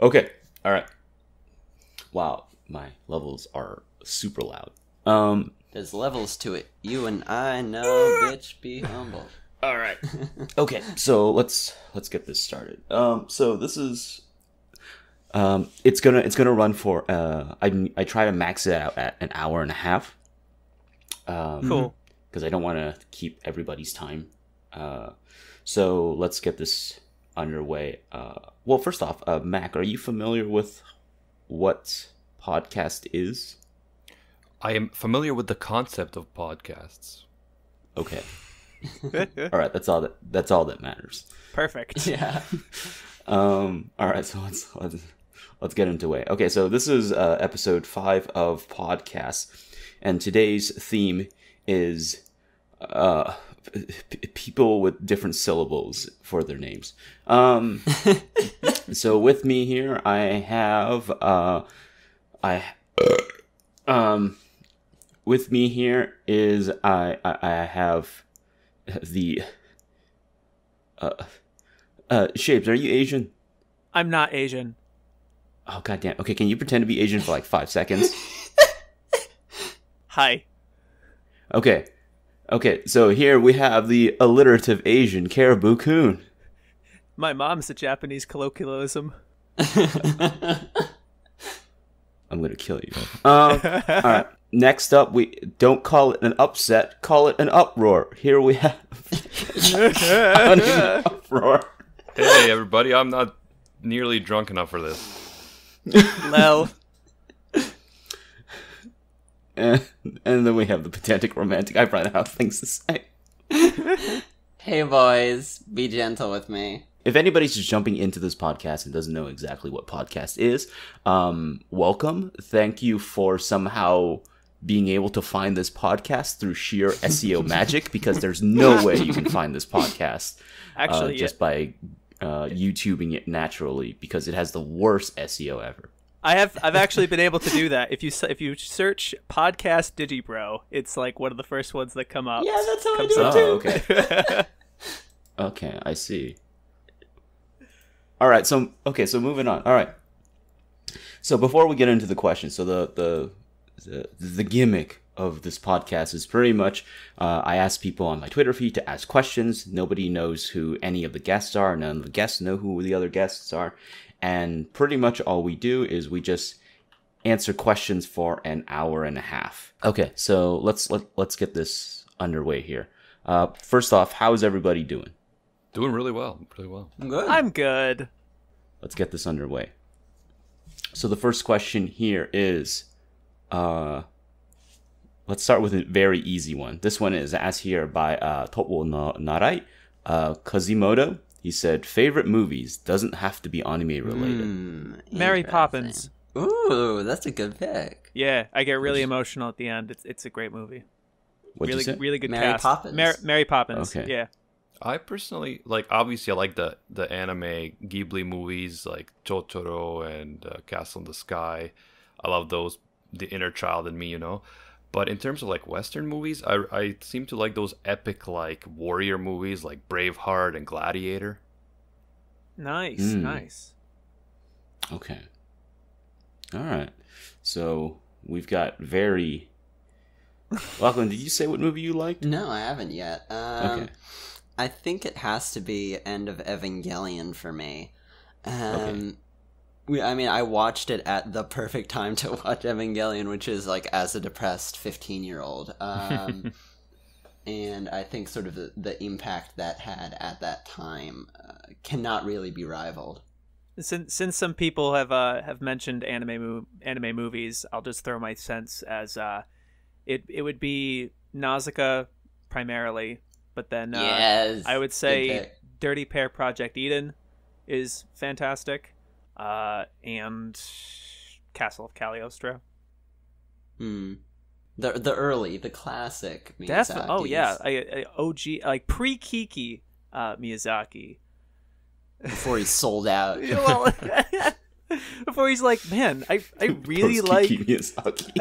Okay. All right. Wow, my levels are super loud. There's levels to it. You and I know, bitch, be humble. All right. Okay, so let's get this started. So this is it's gonna run for I try to max it out at an hour and a half. Cool. Because I don't want to keep everybody's time. So let's get this underway. Well, first off, Mac, are you familiar with what podcast is? I am familiar with the concept of podcasts. Okay. All right, that's all that matters. Perfect. Yeah. All right, so let's get into it. Okay, so this is episode 5 of podcasts, and today's theme is people with different syllables for their names. So with me here, I have with me here is I have the Shapes. Are you Asian? I'm not Asian. Oh goddamn. Okay, can you pretend to be Asian for like 5 seconds? Hi. Okay, so here we have the alliterative Asian Caribou Coon. My mom's a Japanese colloquialism. I'm gonna kill you. All right. Next up, we don't call it an upset, call it an uproar. Here we have AnimeUproar. Hey, everybody, I'm not nearly drunk enough for this. Lel. And then we have the pedantic romantic. I've run out of things to say. Hey, boys, be gentle with me. If anybody's just jumping into this podcast and doesn't know exactly what podcast is, welcome. Thank you for somehow being able to find this podcast through sheer SEO magic, because there's no way you can find this podcast Actually, just by YouTubing it naturally, because it has the worst SEO ever. I've actually been able to do that. If you search podcast Digibro, it's like one of the first ones that come up. Yeah, that's how I comes do it up. too. Okay. Okay, I see. All right, so moving on. All right. So before we get into the questions, so the gimmick of this podcast is pretty much I ask people on my Twitter feed to ask questions. Nobody knows who any of the guests are. None of the guests know who the other guests are. And pretty much all we do is we just answer questions for an hour and a half. Okay, so let's get this underway here. First off, how is everybody doing? Doing really well. Really well. I'm good. I'm good. Let's get this underway. So the first question here is, let's start with a very easy one. This one is asked here by Towo no Narai Kazimoto. He said, favorite movies, doesn't have to be anime related. Mary Poppins. Ooh, that's a good pick. Yeah, I get really emotional at the end. It's a great movie. What'd you say? Really good Mary cast. Poppins. Mary Poppins. Okay. Yeah. I personally, obviously I like the anime Ghibli movies, like Totoro and Castle in the Sky. I love those, the inner child in me, But in terms of, Western movies, I seem to like those epic, warrior movies, like Braveheart and Gladiator. Nice. Okay. All right. So we've got very... Lachlan, did you say what movie you liked? No, I haven't yet. Okay. I think it has to be End of Evangelion for me. Okay. I watched it at the perfect time to watch Evangelion, which is as a depressed 15-year-old. And I think sort of the impact that had at that time cannot really be rivaled. Since some people have mentioned anime movies, I'll just throw my sense as it would be Nausicaa primarily, but then Yes, I would good say pick. Dirty Pair Project Eden is fantastic, and Castle of Cagliostro. The early, the classic Miyazaki. Oh yeah, I OG pre-Kiki Miyazaki. Before he sold out. Well, before he's like, man, I really like Miyazaki.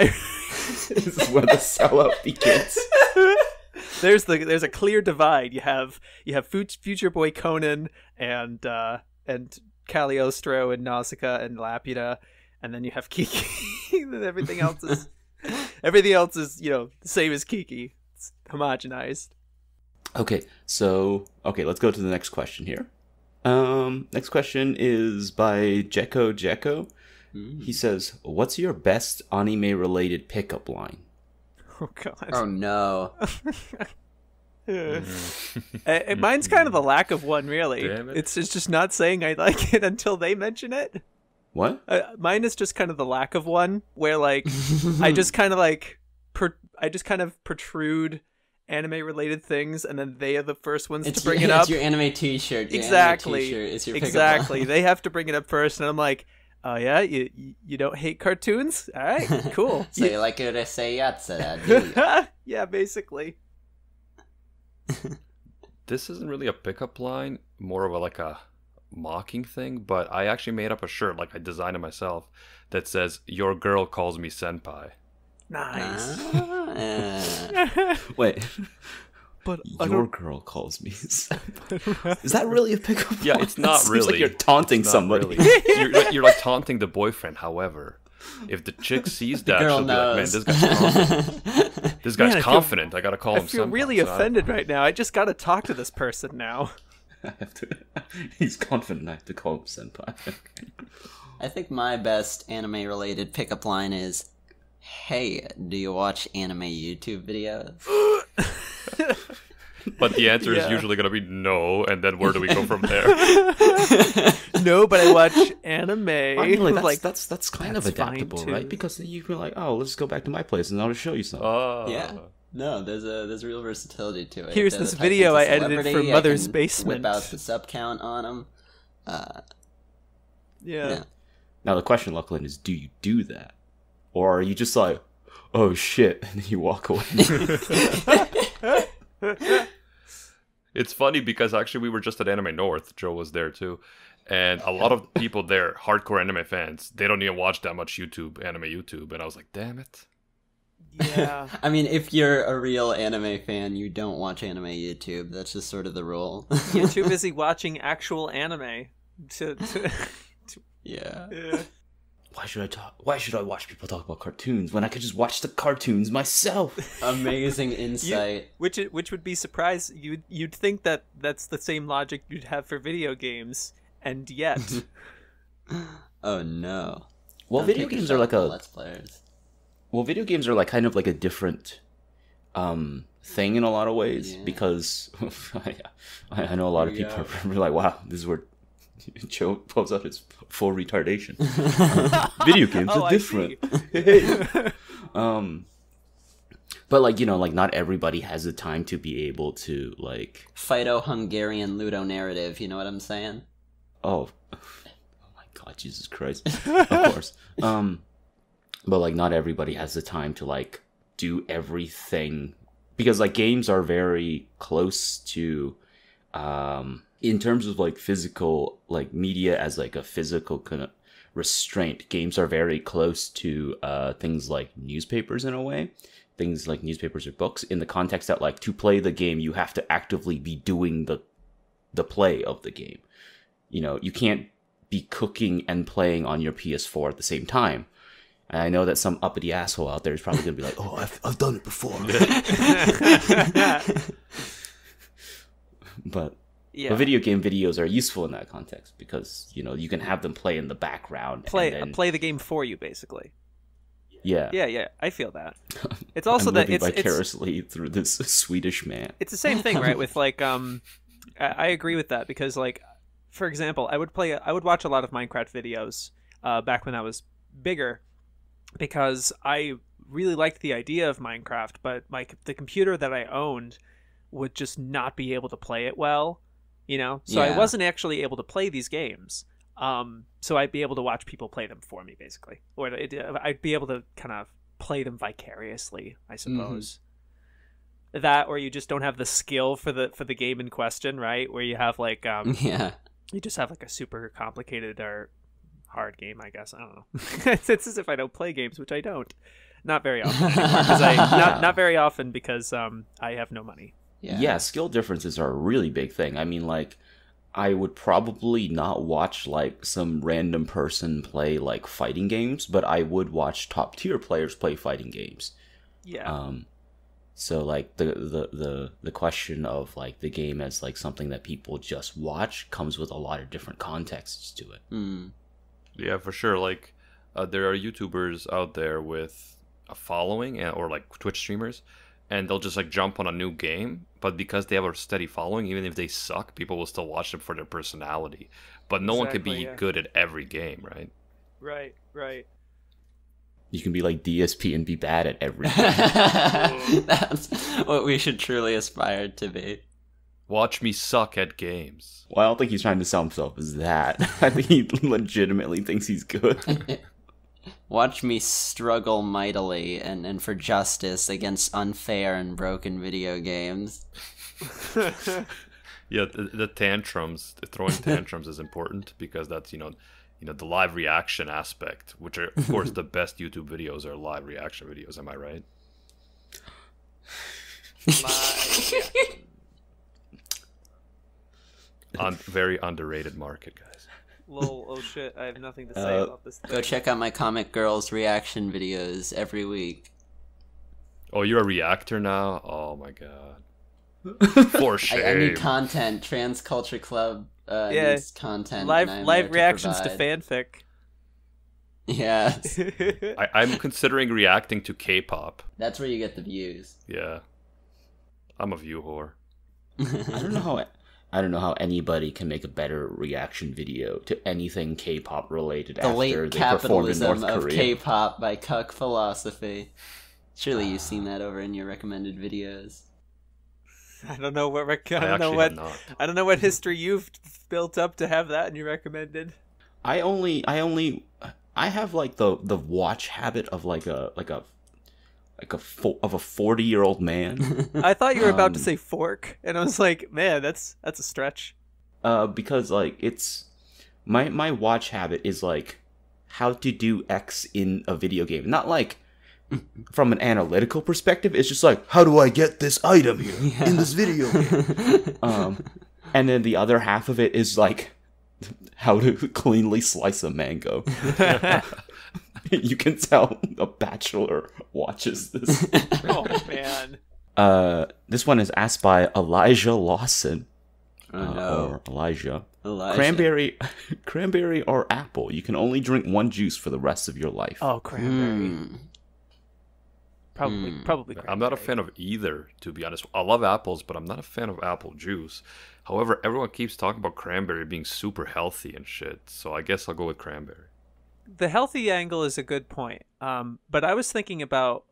This is where the sellout begins. There's a clear divide. You have Future Boy Conan and Cagliostro and Nausicaa and Laputa, and then you have Kiki. And everything else is the same as Kiki. It's homogenized. Okay, let's go to the next question here. Next question is by Jekko. He says, "What's your best anime-related pickup line?" Oh God. Oh no. Mine's kind of the lack of one, really. Damn it. It's just not saying I like it until they mention it. What? Mine is just kind of the lack of one, where like I just kind of protrude anime-related things, and then they are the first ones to bring it up. It's your anime T-shirt. Exactly. It's your pickup Exactly. line. They have to bring it up first, and I'm like, oh yeah, you don't hate cartoons? All right, cool. So you like it to say yatsura, do you? Yeah, basically. This isn't really a pickup line, more of a mocking thing, but I actually made up a shirt, like I designed it myself, that says, "Your girl calls me senpai." Nice. Wait. But Your girl calls me senpai. Is that really a pickup line? Yeah, it's not Seems really. like you're taunting It's not somebody. really. You're like taunting the boyfriend. However, if the chick sees that, girl she'll be like, "Man, knows." this guy's confident. This guy's Man, I feel- confident. I gotta call I him feel senpai." really So I- offended right now. I just gotta talk to this person now. I have to. He's confident. I have to call him senpai. I think my best anime-related pickup line is, "Hey, do you watch anime YouTube videos?" But the answer is Yeah. usually gonna be no, and then where do we go from there? No, but I watch anime. I mean, like, that's kind of that's fine, adaptable, too. right? Because then you feel like, oh, let's go back to my place and I'll just show you something. Yeah. No, there's real versatility to it. Here's If they're this the type video that's a I edited for celebrity, I Mother's can Basement. Whip out the sub count on them. Yeah. Now the question, Lachlan, is do you do that? Or are you just like, oh shit, and then you walk away? It's funny because actually we were just at Anime North. Joe was there too. And a lot of people there, hardcore anime fans, they don't even watch that much anime YouTube. And I was like, damn it. Yeah. I mean, if you're a real anime fan, you don't watch anime YouTube. That's just sort of the rule. You're too busy watching actual anime to Yeah. yeah. Why should I watch people talk about cartoons when I could just watch the cartoons myself? Amazing insight. Which would be surprised. You'd think that that's the same logic you'd have for video games, and yet Oh no. Well, Don't video take a games shot are like at the a Let's Players. well, video games are like kind of like a different thing in a lot of ways Yeah. because I know a lot of Here we people go. are like, wow, this is where Joe pulls out his full retardation. Video games Oh, are I different. But like, like not everybody has the time to be able to like Phyto-Hungarian Ludo narrative, you know what I'm saying? oh my god, Jesus Christ. Of course. But like not everybody has the time to like do everything because like games are very close to in terms of like physical like media as like a physical kind of restraint, games are very close to things like newspapers in a way, things like newspapers or books, in the context that like to play the game you have to actively be doing the play of the game. You can't be cooking and playing on your PS4 at the same time. And I know that some uppity asshole out there is probably going to be like, oh, I've done it before. But video game videos are useful in that context because, you can have them play in the background. play the game for you, basically. Yeah. Yeah, I feel that. It's also I'm that living it's vicariously through this Swedish man. it's the same thing, right? With like I agree with that because like, for example, I would watch a lot of Minecraft videos back when I was bigger because I really liked the idea of Minecraft, but like the computer that I owned would just not be able to play it well, so I Yeah. wasn't actually able to play these games. So I'd be able to watch people play them for me, basically, or I'd be able to kind of play them vicariously, I suppose. That, or you just don't have the skill for the game in question, right? Where you have like Yeah. you just have like a super complicated or hard game, I guess. I don't know. It's as if I don't play games, which I don't. Not very often anymore, not very often because I have no money. Yeah, skill differences are a really big thing. I mean, like, I would probably not watch like some random person play like fighting games, but I would watch top tier players play fighting games. Yeah. So like the question of like the game as like something that people just watch comes with a lot of different contexts to it. Yeah, for sure. Like, there are YouTubers out there with a following, or like Twitch streamers, and they'll just like jump on a new game, but because they have a steady following, even if they suck, people will still watch them for their personality. But no one can be good at every game, right? Right. You can be like DSP and be bad at everything. That's what we should truly aspire to be. Watch me suck at games. Well, I don't think he's trying to sell himself as that. I think he legitimately thinks he's good. Watch me struggle mightily and for justice against unfair and broken video games. Yeah, the tantrums, throwing tantrums is important because that's, the live reaction aspect, which are, of course, the best YouTube videos are live reaction videos. Am I right? Very underrated market, guys. Lol, oh shit, I have nothing to say about this thing. Go check out my Comic Girls reaction videos every week. Oh, you're a reactor now? Oh my god. For shame. I need content. Trans Culture Club needs content. Live reactions to fanfic. Yes. I'm considering reacting to K-pop. That's where you get the views. Yeah. I'm a view whore. I don't know how anybody can make a better reaction video to anything K-pop related The after late they performed in capitalism North of Korea. K-pop by Cuck Philosophy. Surely you've seen that over in your recommended videos. I don't know what I don't know what history you've built up to have that in your recommended. I have like the watch habit of like a 40-year-old man. I thought you were about to say fork, and I was like, man, that's a stretch. Because like it's my watch habit is like how to do X in a video game, not like from an analytical perspective. It's just like, how do I get this item here in this video game? And then the other half of it is like how to cleanly slice a mango. You can tell a bachelor watches this. Oh man. This one is asked by Elijah Lawson. Oh no. Or Elijah. Elijah. Cranberry or apple. You can only drink one juice for the rest of your life. Oh, cranberry. Probably cranberry. I'm not a fan of either, to be honest. I love apples, but I'm not a fan of apple juice. However, everyone keeps talking about cranberry being super healthy and shit, so I guess I'll go with cranberry. The healthy angle is a good point. But I was thinking about,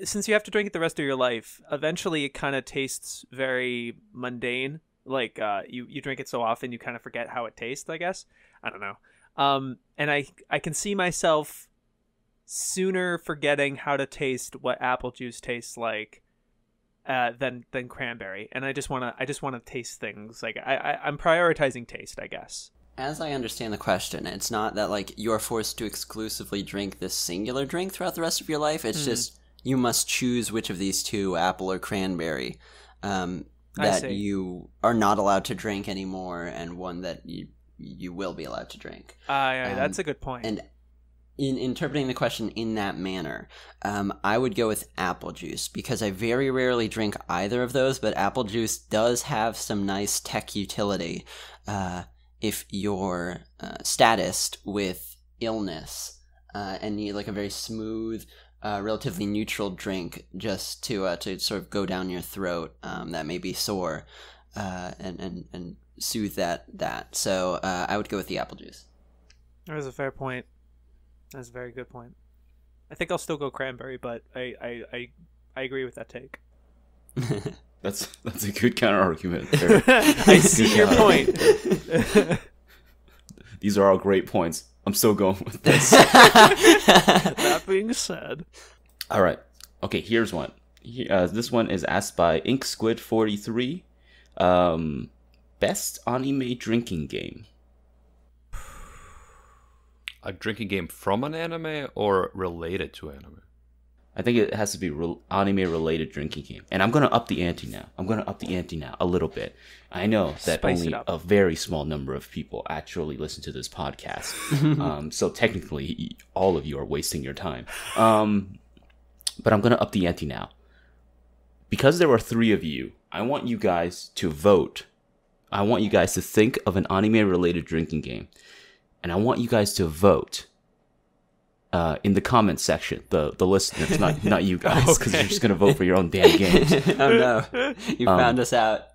since you have to drink it the rest of your life, eventually it kind of tastes very mundane. Like you drink it so often you kind of forget how it tastes, I guess. I don't know. And I can see myself sooner forgetting how to taste what apple juice tastes like than cranberry. And I just want to taste things. Like I'm prioritizing taste, I guess. As I understand the question, it's not that like you're forced to exclusively drink this singular drink throughout the rest of your life. It's just you must choose which of these two, apple or cranberry, that you are not allowed to drink anymore, and one that you will be allowed to drink. Yeah, that's a good point. And in interpreting the question in that manner, I would go with apple juice, because I very rarely drink either of those, but apple juice does have some nice tech utility. If you're statist with illness and need like a very smooth, relatively neutral drink just to sort of go down your throat that may be sore and soothe that. So I would go with the apple juice. That was a fair point. That's a very good point. I think I'll still go cranberry, but I agree with that take. That's a good counter argument. I see your point. These are all great points. I'm still going with this. That being said, all right. Okay, here's one. This one is asked by InkSquid43. Best anime drinking game. A drinking game from an anime or related to anime? I think it has to be anime-related drinking game. And I'm going to up the ante now. A little bit. I know that Spice only it up. a very small number of people actually listen to this podcast. So technically, all of you are wasting your time. But I'm going to up the ante now. Because there are 3 of you, I want you guys to vote. I want you guys to think of an anime-related drinking game. And I want you guys to vote. In the comments section, the listeners, not you guys, because you're just gonna vote for your own damn games. Oh no, you found us out.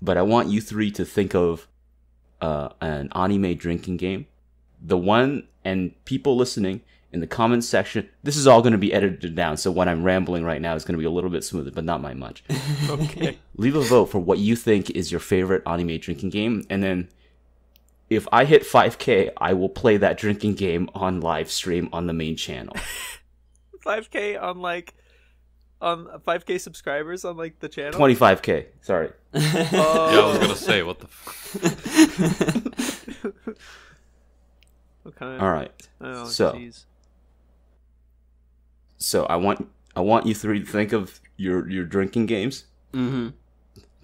But I want you 3 to think of an anime drinking game. The one, and people listening in the comments section, this is all going to be edited down, so when I'm rambling right now, it's going to be a little bit smoother, but not by much. Okay. Leave a vote for what you think is your favorite anime drinking game, and then if I hit 5K, I will play that drinking game on live stream on the main channel. 5K on 5K subscribers on the channel. 25K. Sorry. Oh. Yeah, I was gonna say what the. Okay. All right. Oh, So- jeez. So I want you 3 to think of your drinking games. Mm-hmm.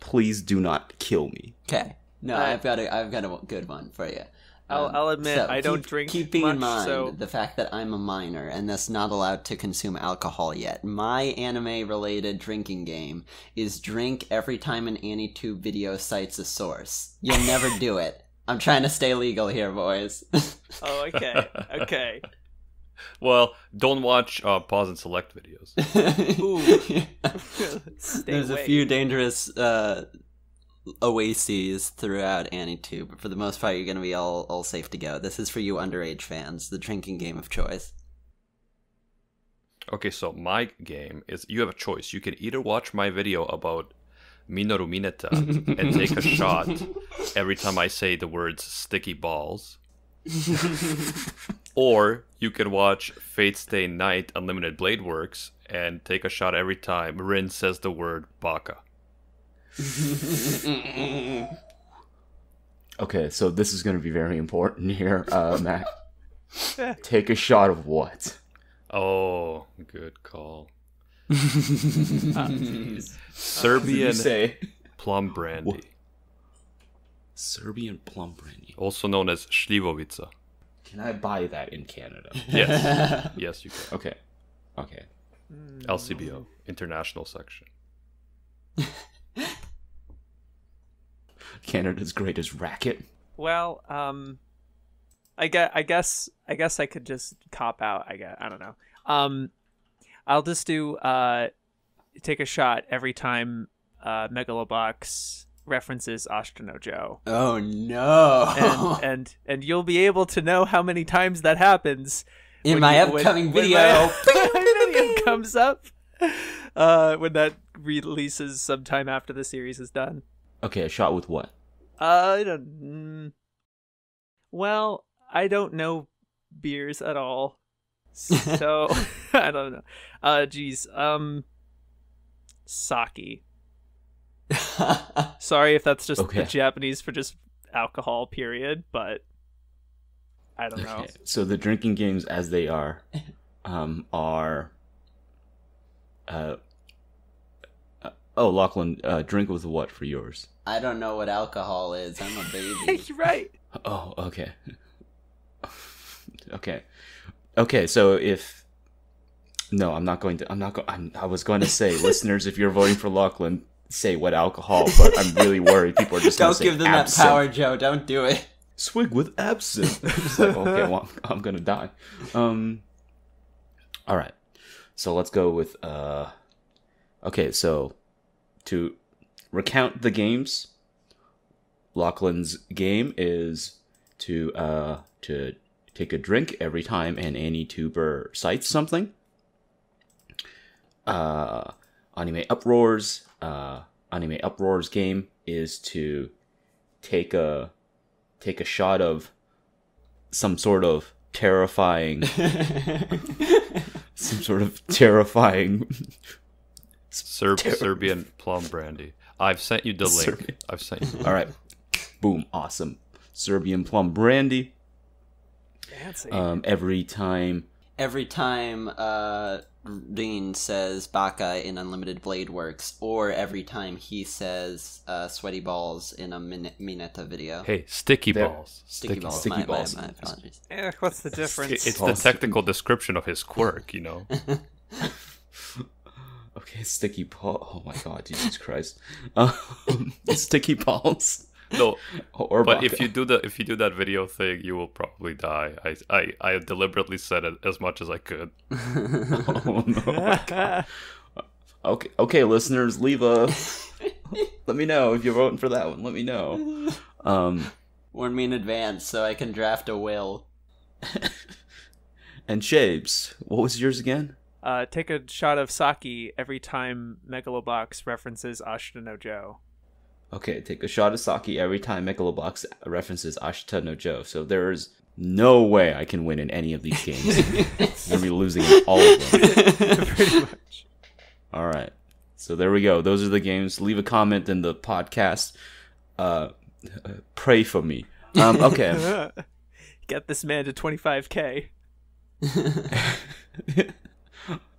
Please do not kill me. Okay. No, I've got a good one for you. I'll admit, I don't drink Keeping much, in mind so- the fact that I'm a minor and thus not allowed to consume alcohol yet, my anime-related drinking game is drink every time an AnimeTube video cites a source. You'll never do it. I'm trying to stay legal here, boys. Oh, okay. Okay. Well, don't watch pause and select videos. Stay There's away. a few dangerous oases throughout AnimeTube, but for the most part, you're going to be all safe to go. This is for you underage fans, the drinking game of choice. Okay, so my game is you have a choice. You can either watch my video about Minoru Mineta and take a shot every time I say the words sticky balls. Or you can watch Fate Stay Night Unlimited Blade Works and take a shot every time Rin says the word baka. Okay, so this is going to be very important here, Mac. Take a shot of what? Oh, good call. Did Serbian you say plum brandy, What? Serbian plum brandy. also known as Šljivovica. Can I buy that in Canada? Yes, yes, you can. Okay. LCBO, international section. Canada's greatest racket. Well, I guess I could just cop out. I don't know. I'll just do take a shot every time Megalobox references Ashton Joe. Oh no! And you'll be able to know how many times that happens In my upcoming when video. my video comes up when that releases sometime after the series is done. Okay, a shot with what? I don't. Well, I don't know beers at all, so I don't know. Geez. Sake. Sorry if that's just Okay. the Japanese for just alcohol. Period. But I don't know. Okay, so the drinking games as they are. Oh, Lachlan, drink with what for yours? I don't know what alcohol is. I'm a baby. You're right. Oh, okay. Okay, so if... No, I'm not going to... I was going to say, listeners, if you're voting for Lachlan, say what alcohol, but I'm really worright people are just going to Don't say give them absinthe. that power, Joe. Don't do it. Swig with absinthe. It's like, okay, well, I'm going to die. All right. So let's go with... Okay, so to recount the games, Lachlan's game is to take a drink every time an AnimeTuber cites something. AnimeUproar's game is to take a shot of some sort of terrifying Serbian plum brandy. I've sent you the link. Serbian. I've sent you. All right. Boom. Awesome. Serbian plum brandy. Fancy. Every time. Every time Dean says Baka in Unlimited Blade Works, or every time he says sweaty balls in a Mineta video. Hey, sticky There. balls. Sticky balls. sticky balls. My apologies. What's the difference? It's the technical description of his quirk, you know. Okay, sticky ball. Oh my god, Jesus Christ. Sticky balls. No, Or but Baka. if you do that video thing, you will probably die. I deliberately said it as much as I could. Oh no. Okay, listeners, leave a. Let me know if you're voting for that one. Let me know. Warn me in advance so I can draft a will. And Shapes, what was yours again? Take a shot of sake every time Megalobox references Ashita no Joe. Okay, take a shot of sake every time Megalobox references Ashita no Joe. So there's no way I can win in any of these games. I'm gonna be losing in all of them. Pretty much. All right. So there we go. Those are the games. Leave a comment in the podcast. Pray for me. Okay. Get this man to 25K.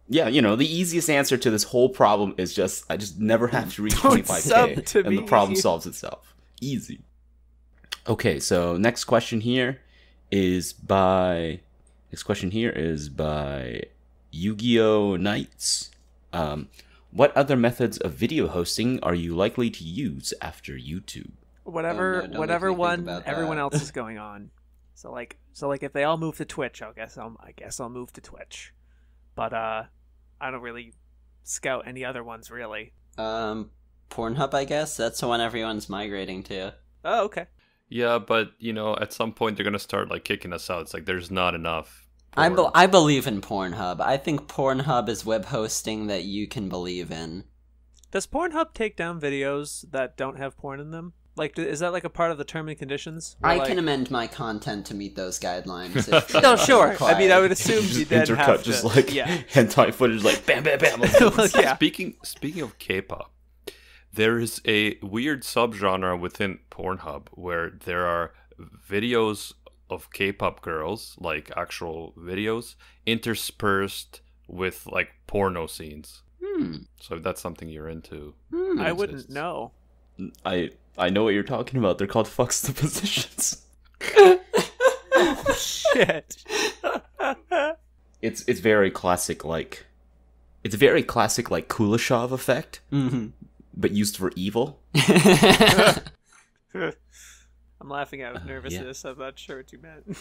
Yeah, the easiest answer to this whole problem is I just never have to reach Don't 25K sub to and me. the problem solves itself. Easy. Okay, so next question here is by Yu-Gi-Oh! Knights. What other methods of video hosting are you likely to use after YouTube? Whatever Oh, no, don't whatever make me think one about everyone that. else is going on. So like if they all move to Twitch, I guess I'll move to Twitch. But I don't really scout any other ones really. Pornhub, I guess. That's the one everyone's migrating to. Oh, okay. Yeah, but at some point they're gonna start like kicking us out. It's like there's not enough. I porn. believe in Pornhub. I think Pornhub is web hosting that you can believe in. Does Pornhub take down videos that don't have porn in them? Like, is that like a part of the term and conditions? Or, I like... can amend my content to meet those guidelines. If No, sure. required. I mean, I would assume you then Intercut, have to. just like yeah. hentai footage, like bam, bam, bam. Well, yeah. Speaking of K-pop, there is a weird subgenre within Pornhub where there are videos of K-pop girls, like actual videos, interspersed with like porno scenes. So if that's something you're into, I it wouldn't exists. know. I know what you're talking about. They're called fucks the positions. Shit. It's very classic, like Kuleshov effect, but used for evil. I'm laughing out of nervousness. I'm not sure what you meant.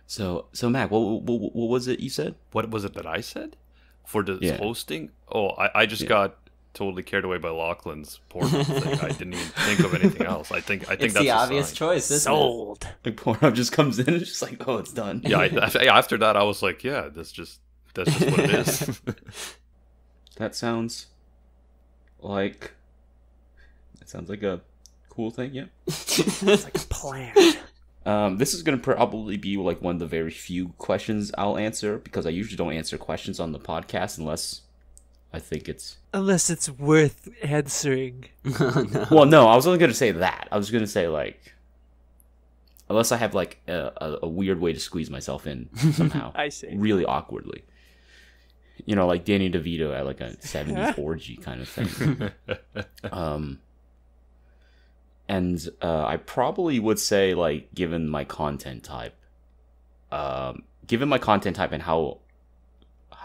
So Mac, what was it you said? What was it that I said for the Yeah. hosting? Oh, I just got totally carried away by Lachlan's Pornhub thing. I didn't even think of anything else. I think It's that's the a obvious sign. choice, isn't it? Sold. Like Pornhub just comes in and it's just like, oh, it's done. Yeah, after that I was like, yeah, that's just what it is. That sounds like a cool thing. Yeah. It's like a plan. This is gonna probably be like one of the very few questions I'll answer because I usually don't answer questions on the podcast unless I think it's. Unless it's worth answering. Well, no, I was only gonna say that. I was gonna say like, unless I have like a weird way to squeeze myself in somehow. I see. Really awkwardly. Like Danny DeVito at like a 70s orgy kind of thing. And I probably would say, like, given my content type and how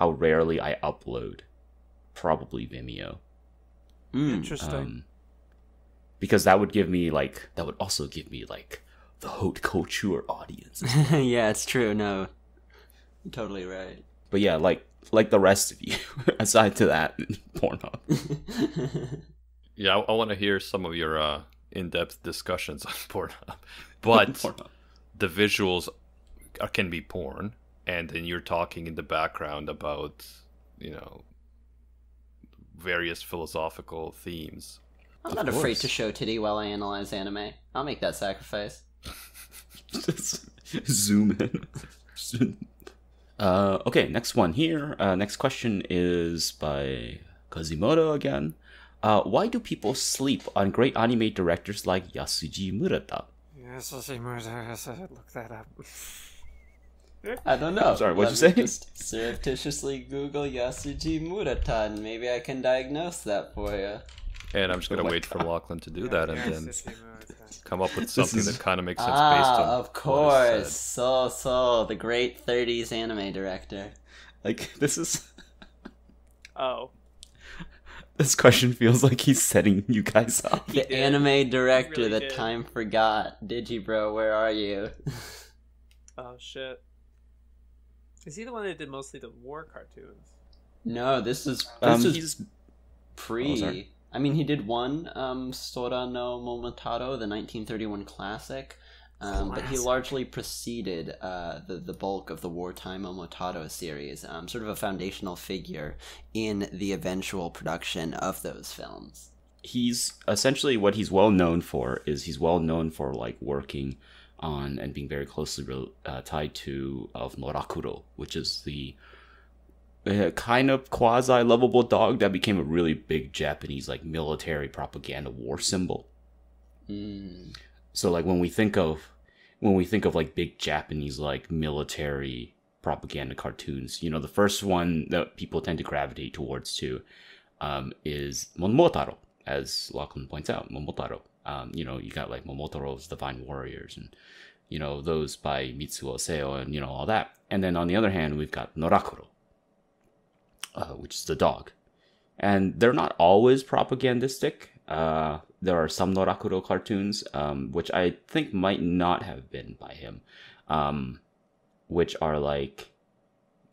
rarely I upload, probably Vimeo. Interesting. Because that would also give me like the haute couture audience. Yeah, it's true. No, you're totally right. But yeah, like the rest of you, aside to that, Pornhub. Yeah, I want to hear some of your in-depth discussions on Pornhub. But Pornhub. the visuals can be porn, and then you're talking in the background about, various philosophical themes. I'm not afraid to show titty while I analyze anime. I'll make that sacrifice. Just zoom in. Okay, next one here. Next question is by Kazimoto again. Why do people sleep on great anime directors like Yasuji Murata? Yasuji Murata, look that up. I don't know. I'm sorry, what'd Let you me say? Just surreptitiously Google Yasuji Murata, and maybe I can diagnose that for you. And I'm just gonna Oh my wait for Lachlan to do that, and then Yasuji come up with something is- that kind of makes sense based on Of what course. is So, the great 30s anime director. Like, this is... Oh. This question feels like he's setting you guys up. The did. anime director really that did. time forgot. Digibro, where are you? Oh shit. Is he the one that did mostly the war cartoons? No, this is He's... pre. Oh, sorry. I mean, he did one, Sora no Momotaro, the 1931 classic, but he largely preceded the bulk of the wartime Momotaro series, sort of a foundational figure in the eventual production of those films. He's essentially what he's well known for is he's well known for like working on and being very closely tied to of Norakuro, which is the kind of quasi lovable dog that became a really big Japanese like military propaganda war symbol. Mm. So like when we think of like big Japanese like military propaganda cartoons, you know, the first one that people tend to gravitate towards is Momotaro, as Lachlan points out, Momotaro. You know, you got like Momotaro's Divine Warriors and, you know, those by Mitsuo Seo and, you know, all that. And then on the other hand, we've got Norakuro, which is the dog. And they're not always propagandistic. There are some Norakuro cartoons, which I think might not have been by him, which are like,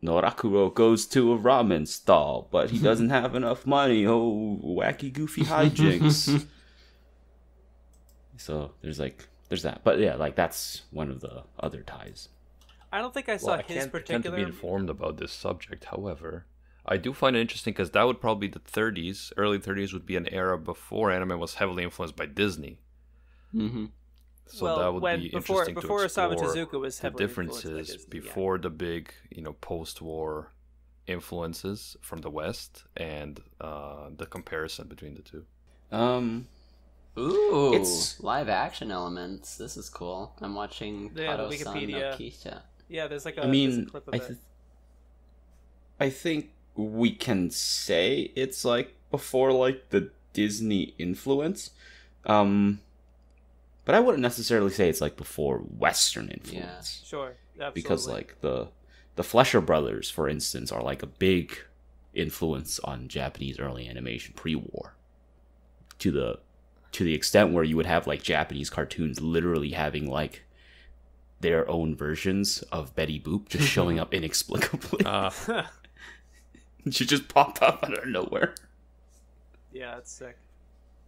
Norakuro goes to a ramen stall, but he doesn't have enough money. Oh, wacky, goofy hijinks. So there's that. But yeah, like that's one of the other ties. I don't think I saw Well, I his can't pretend to particular. be informed about this subject. However, I do find it interesting because that would probably be the 30s. Early 30s would be an era before anime was heavily influenced by Disney. Mm-hmm. So Well, that would when- be before- interesting before to Osamu explore Tezuka was the heavily influenced by differences Disney, yeah. before the big, post-war influences from the West and the comparison between the two. Ooh, It's- live action elements. This is cool. I'm watching Yeah, the Hado-san no Wikipedia. Kisha. Yeah, there's like a, I there's a mean, clip of it. I think we can say it's like before like the Disney influence. But I wouldn't necessarily say it's like before Western influence. Sure, absolutely. Because like the Fleischer brothers, for instance, are like a big influence on Japanese early animation pre-war. To the extent where you would have like Japanese cartoons literally having like their own versions of Betty Boop just showing up inexplicably. She just popped up out of nowhere. Yeah, it's sick.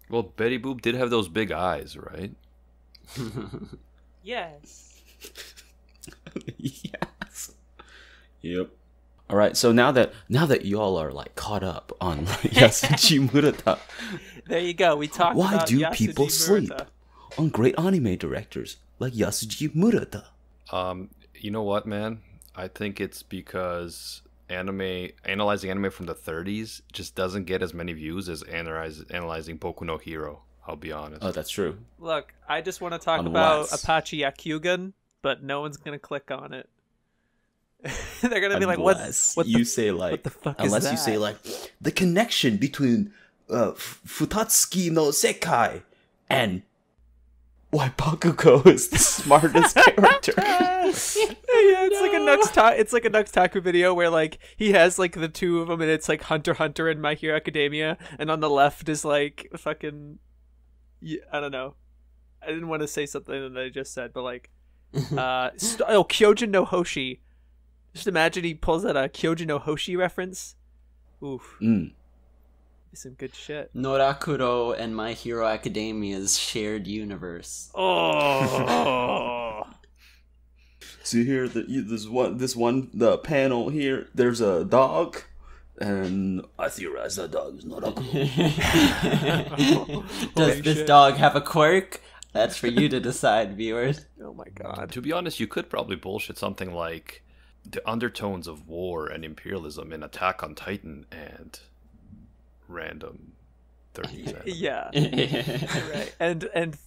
Well, Betty Boop did have those big eyes, right? Yes. Yes. Yep. All right. So now that y'all are like caught up on Yasuji Murata, There you go. We talked why about do Yasuji people sleep Murata. on great anime directors like Yasuji Murata? You know what, man? I think it's because analyzing anime from the 30s just doesn't get as many views as analyzing Boku no Hero. I'll be honest. Oh, that's true. Look, I just want to talk Unless- about Apache Yakugan, but no one's gonna click on it. They're gonna be like, "What? What you the, say like, what the fuck is unless that?" you say like the connection between Futatsuki no Sekai and why Bakugo is the smartest character. Yeah, it's like a Nux Taku video where like he has like the two of them, and it's like Hunter x Hunter and My Hero Academia, and on the left is like fucking, I don't know. I didn't want to say something that I just said, but like, Kyojin no Hoshi. Just imagine he pulls out a Kyojin no Hoshi reference. Oof, some good shit. Norakuro and My Hero Academia's shared universe. Oh. See here, this one the panel here. There's a dog, and I theorize that dog is not ugly. Does this shit. dog have a quirk? That's for you to decide, viewers. Oh my god. To be honest, you could probably bullshit something like the undertones of war and imperialism in Attack on Titan and random 30s anime. Yeah. Right. And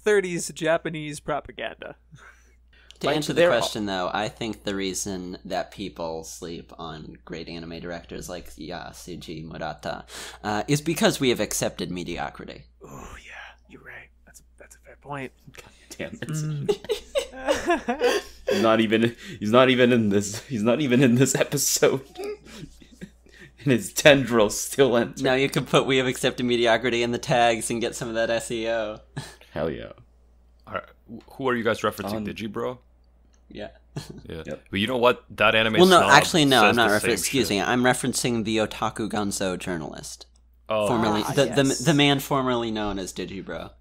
30s Japanese propaganda. To Like, answer the they're- question, though, I think the reason that people sleep on great anime directors like Yasuji Murata is because we have accepted mediocrity. Oh yeah, you're right. That's a fair point. Damn it. He's not even in this episode. And his tendrils still enter. Now you can put "we have accepted mediocrity" in the tags and get some of that SEO. Hell yeah. All right. Who are you guys referencing? Digibro? Yeah. Yeah. Yep. But you know what? That anime. Well, no, snob actually, no. says I'm not the same referencing. Excuse shit. me. I'm referencing the Otaku Gonzo journalist, Oh, formerly yes. the man formerly known as Digibro.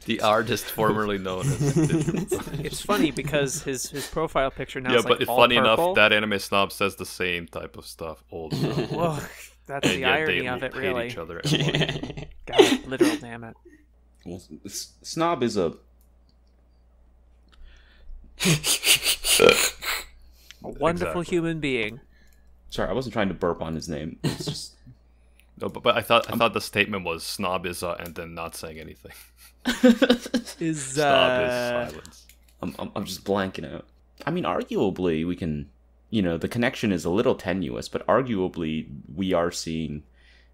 the artist formerly known as Digibro. It's funny because his profile picture now Yeah, is but like all funny purple. enough, that anime snob says the same type of stuff all the time. Well, that's And the yet irony they of it, hate really. each other. And God, literal, damn it. Well, Snob is a A wonderful Exactly. human being. sorry, I wasn't trying to burp on his name. It's just no, but I thought the statement was snob is and then not saying anything. Is Snob is silence. I'm just blanking out. I mean, arguably we can, the connection is a little tenuous, but arguably we are seeing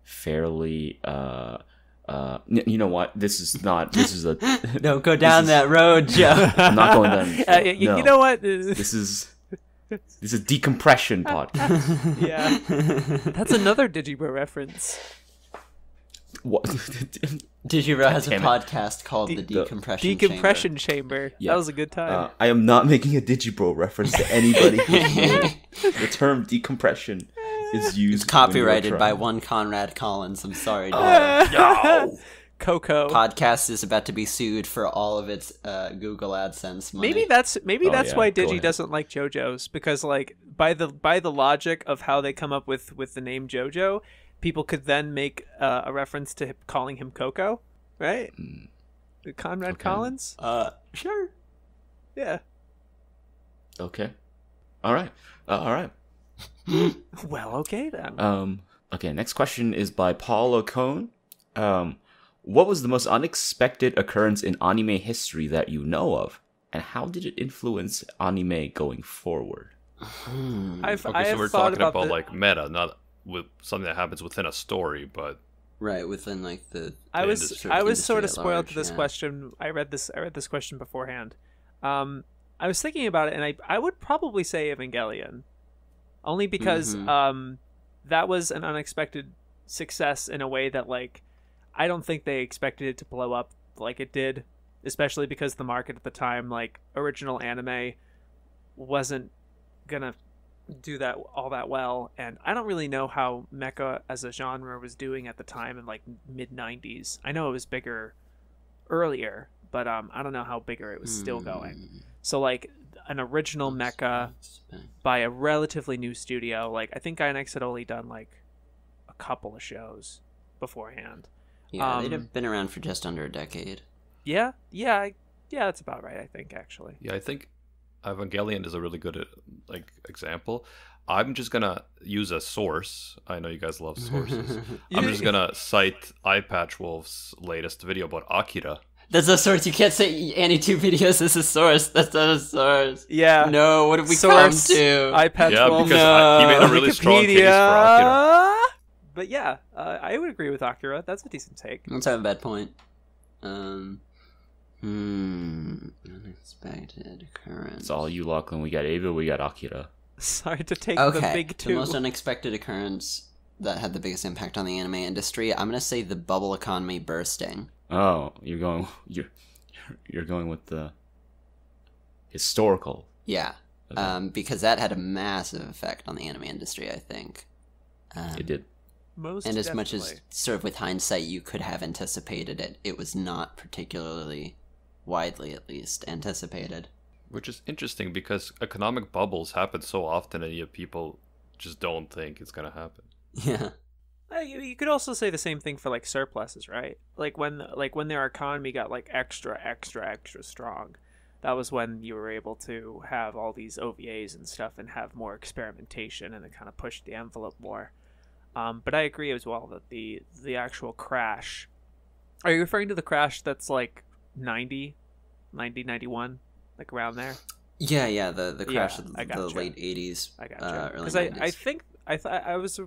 fairly. You know what? This is a. Don't go down that road, Joe. I'm not going down. you No. know what? This is decompression podcast. Yeah, that's another Digibro reference. What? Digibro has a Damn it. podcast called the Decompression Decompression chamber. Yeah. That was a good time. I am not making a Digibro reference to anybody. The term decompression is used. It's copyrighted when by you're one Conrad Collins. I'm sorry. No. Coco. Podcast is about to be sued for all of its Google AdSense money. Maybe that's Oh, yeah, why go Digi ahead. doesn't like JoJo's, because like by the logic of how they come up with the name JoJo, people could then make a reference to calling him Coco, right? Conrad Okay. Collins. Sure. Yeah. Okay. All right. All right. Well, okay then. Okay. Next question is by Paul O'Cone. What was the most unexpected occurrence in anime history that you know of, and how did it influence anime going forward? I've Okay, so we're thought talking about the- like meta, not with something that happens within a story, but Right, within like the I was industry. I was sort of Industry at spoiled large, to this yeah. question. I read this question beforehand. I was thinking about it, and I would probably say Evangelion, only because that was an unexpected success in a way that like I don't think they expected it to blow up like it did, especially because the market at the time, like original anime, wasn't gonna do that all that well, and I don't really know how mecha as a genre was doing at the time in like mid 90s. I know it was bigger earlier, but I don't know how bigger it was still going. So like an original mecha by a relatively new studio, like I think Gainax had only done like a couple of shows beforehand. Yeah, they'd have been around for just under a decade. Yeah, that's about right, I think, actually. yeah, I think Evangelion is a really good like example. I'm just gonna use a source. I know you guys love sources. I'm just gonna cite Eyepatch latest video about Akira. That's a source. You can't say any two videos is a source. That's not a source. Yeah. No, what have we Source, come to? iPad Yeah, 12. because he made a really strong case for Akira. But yeah, I would agree with Akira. That's a decent take. Let's have a bad point. Unexpected occurrence. It's all you, Lachlan. We got Ava. We got Akira. Sorry to take Okay, the big the two. most unexpected occurrence that had the biggest impact on the anime industry. I'm gonna say the bubble economy bursting. Oh, you're going with the historical. Yeah, Okay. because that had a massive effect on the anime industry. I think. It did. Most And as much definitely. as, sort of with hindsight, you could have anticipated it, it was not particularly widely, at least, anticipated. Which is interesting because economic bubbles happen so often and yet people just don't think it's gonna happen. Yeah. You could also say the same thing for like surpluses, right? Like when their economy got like extra strong, that was when you were able to have all these OVAs and stuff and have more experimentation, and it kind of pushed the envelope more. But I agree as well that the actual crash. Are you referring to the crash that's like 90, 91, like around there? Yeah, the crash Yeah, of I the gotcha. late 80s, I gotcha. early Because 90s. I think I thought I was.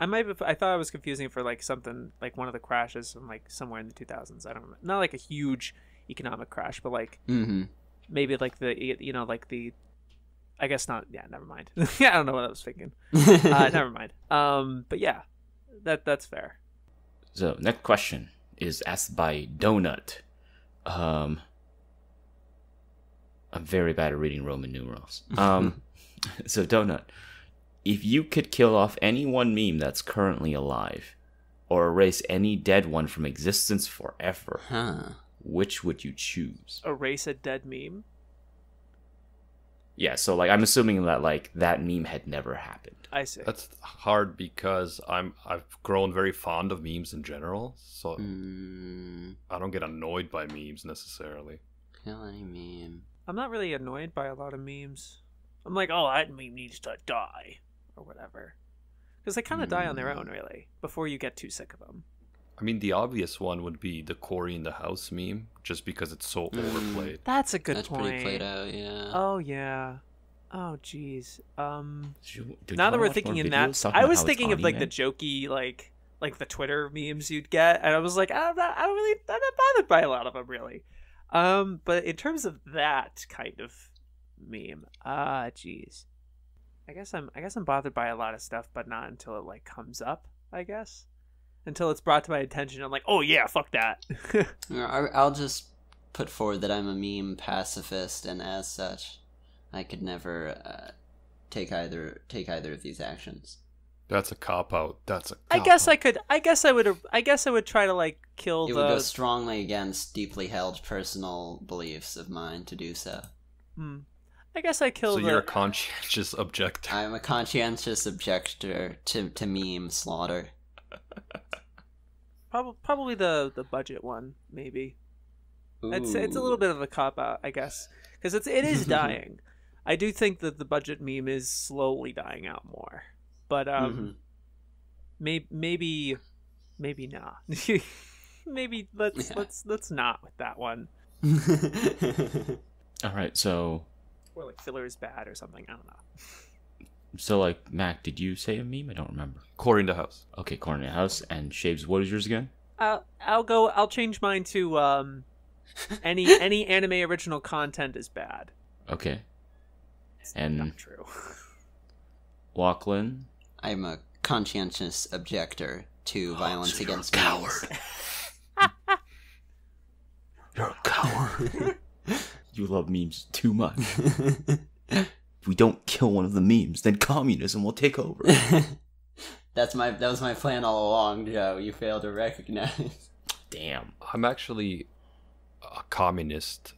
I thought I was confusing for like something like one of the crashes from like somewhere in the 2000s. I don't know. Not like a huge economic crash, but like maybe like like the. I guess not. Yeah, never mind. Yeah, I don't know what I was thinking. Never mind. But yeah, that's fair. So next question is asked by Donut. I'm very bad at reading Roman numerals. So Donut, if you could kill off any one meme that's currently alive, or erase any dead one from existence forever, which would you choose? Erase a dead meme. Yeah, so like I'm assuming that like that meme had never happened. I see. That's hard because I've grown very fond of memes in general, so I don't get annoyed by memes necessarily. Kill any meme. I'm not really annoyed by a lot of memes. I'm like, oh, that meme needs to die, or whatever, because they kind of die on their own, really, before you get too sick of them. I mean, the obvious one would be the Cory in the house meme, just because it's so overplayed. That's a good That's point. pretty played out, yeah. Oh yeah. Oh jeez. Do you Now that wanna we're watch thinking more in videos that, talking I about was how it's thinking of like the anime? jokey like the Twitter memes you'd get, and I was like, I'm not bothered by a lot of them really. But in terms of that kind of meme, jeez. I guess I'm bothered by a lot of stuff, but not until it like comes up. I guess until it's brought to my attention, I'm like, oh yeah, fuck that. I'll just put forward that I'm a meme pacifist, and as such, I could never take either of these actions. That's a cop out. That's a cop I guess out. I could. I guess I would try to like kill It the. would go strongly against deeply held personal beliefs of mine to do so. I guess I kill So the. you're a conscientious objector. I'm a conscientious objector to meme slaughter. Probably the budget one, maybe. It's a Ooh. little bit of a cop out, I guess, because it is dying. I do think that the budget meme is slowly dying out more, but maybe not. Maybe let's not with that one. All right, so Or like filler is bad or something. I don't know. like Mac, did you say a meme? I don't remember. Cory in the house. Okay, Corner in the House and Shaves. What is yours again? I'll change mine to any anime original content is bad. Okay, and Not true. Lachlan. I'm a conscientious objector to violence so you're against a memes. You're a coward. You love memes too much. If we don't kill one of the memes, then communism will take over. That was my plan all along, Joe. You failed to recognize. Damn. I'm actually a communist.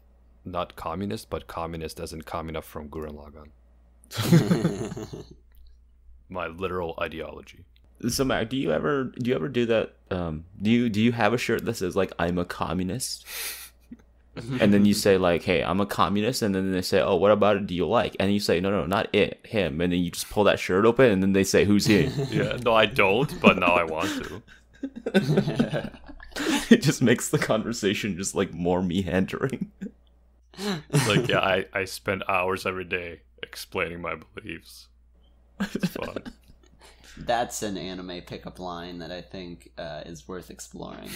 Not communist, but communist as in Kamina from Gurren Lagann. My literal ideology. So Mac, do you ever do that? Do you have a shirt that says like I'm a communist? And then you say like, hey, I'm a communist, and then they say, oh, what about it do you like? And you say, no, not it, him, and then you just pull that shirt open, and then they say, who's he? Yeah, no, I don't, but now I want to. It just makes the conversation just like more meandering. Like, yeah, I spend hours every day explaining my beliefs. It's fun. That's an anime pickup line that I think is worth exploring.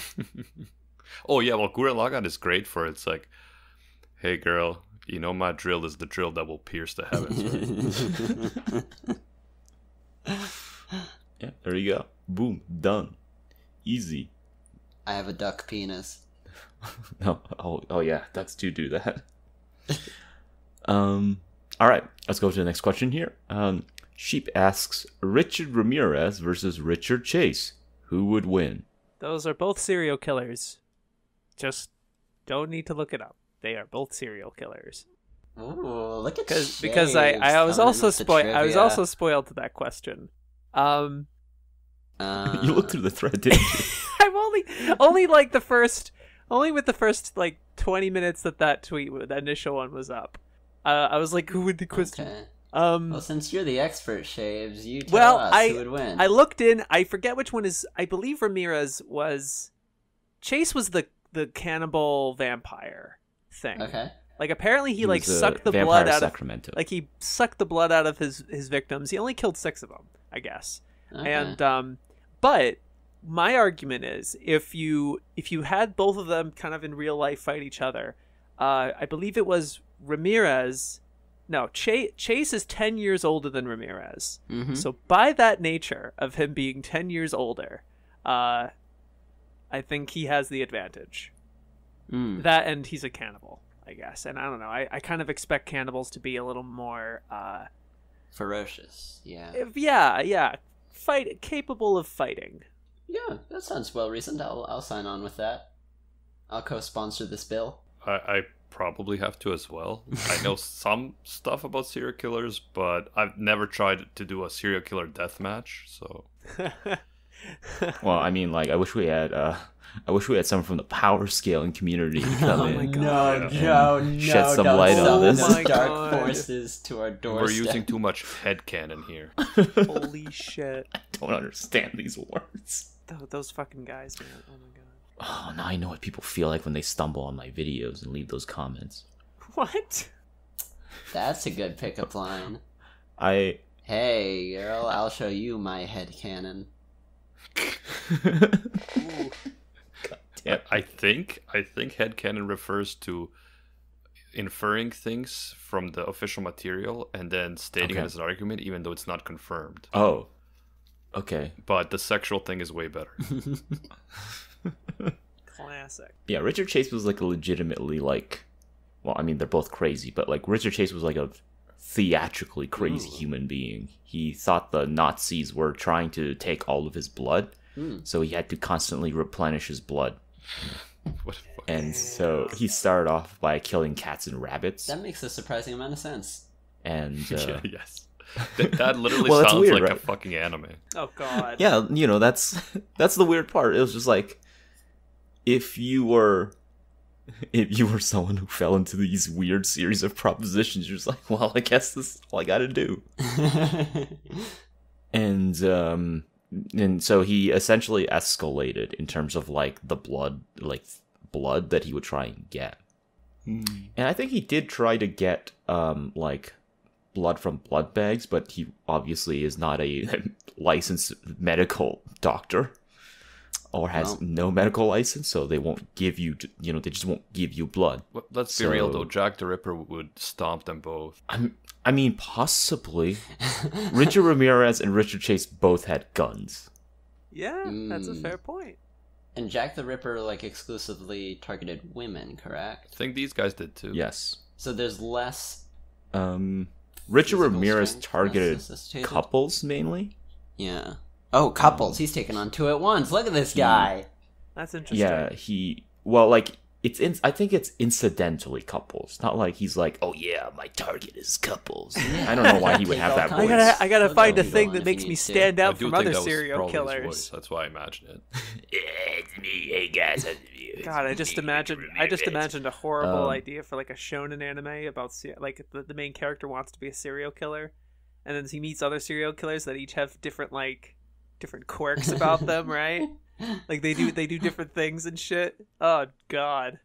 Oh yeah, well, Gurren Lagann is great for it. It's like, hey girl, you know my drill is the drill that will pierce the heavens, right? Yeah, there you go. Boom, done, easy. I have a duck penis. No, oh yeah, ducks do that. All right, let's go to the next question here. Sheep asks, Richard Ramirez versus Richard Chase, who would win? Those are both serial killers. Just don't need to look it up. They are both serial killers. Ooh, look at Because I was also spoiled. I was also spoiled to that question. You looked through the thread, didn't you? I'm only like the first, only with the first like 20 minutes that tweet, the initial one was up. I was like, who would the question? Okay. Well, since you're the expert, Shaves, you tell us who would win. I looked in. I forget which one is. I believe Ramirez was. Chase was the cannibal vampire thing. Okay. Like apparently he like was a sucked the vampire blood out Sacramento. of like he sucked the blood out of his victims. He only killed 6 of them, I guess. Okay. And but my argument is if you had both of them kind of in real life fight each other, I believe it was Ramirez. No, Chase is 10 years older than Ramirez. Mhm. So by that nature of him being 10 years older, I think he has the advantage. That and he's a cannibal, I guess. And I don't know. I kind of expect cannibals to be a little more ferocious. Yeah. Yeah. Capable of fighting. Yeah, that sounds well reasoned. I'll sign on with that. I'll co-sponsor this bill. I probably have to as well. I know some stuff about serial killers, but I've never tried to do a serial killer death match. So, Well, I mean, like, I wish we had someone from the power scaling community to come in. No, shed some don't light on summon this. Oh those my dark God. forces to our doorstep. we're using too much headcanon here. Holy shit. I don't understand these words. Those fucking guys, man. Oh my god. Oh, now I know what people feel like when they stumble on my videos and leave those comments. What? That's a good pickup line. I Hey, girl, I'll show you my headcanon. Ooh. yeah, I think headcanon refers to inferring things from the official material and then stating it Okay. as an argument, even though it's not confirmed. oh, okay, But the sexual thing is way better. Classic. yeah. Richard Chase was like a legitimately like, well, I mean they're both crazy, but like Richard Chase was like a theatrically crazy human being. He thought the Nazis were trying to take all of his blood, so he had to constantly replenish his blood. What the fuck? And so he started off by killing cats and rabbits. That makes a surprising amount of sense. And Yeah, yes. That literally Well, that's sounds weird, like a right? fucking anime. Oh god. yeah, you know, that's the weird part. It was just like if you were someone who fell into these weird series of propositions, you're just like, well, I guess this is all I gotta do. And so he essentially escalated in terms of like the blood that he would try and get. And I think he did try to get like blood from blood bags, but he obviously is not a licensed medical doctor or has no medical license, so they won't give you, they just won't give you blood. Well, let's be real So- though, Jack the Ripper would stomp them both. I mean, possibly. Richard Ramirez and Richard Chase both had guns. Yeah, that's a fair point. And Jack the Ripper, like, exclusively targeted women, I correct? think these guys did too. Yes. So there's less... Richard Physical Ramirez strength targeted necessitated? couples mainly. Yeah. Oh, couples. He's taken on 2 at once. Look at this guy. That's interesting. Yeah, I think it's incidentally couples. Not like he's like, oh yeah, my target is couples. I don't know why he would have that I voice. I gotta I'll find go a thing on that if makes you me need to. stand I out do from think other that was serial probably his killers. voice. That's why I imagine it. Yeah, it's me. Hey guys, God, I just imagined a horrible idea for like a shonen anime about like the main character wants to be a serial killer, and then he meets other serial killers that each have different quirks about them, right? Like they do different things and shit. Oh god,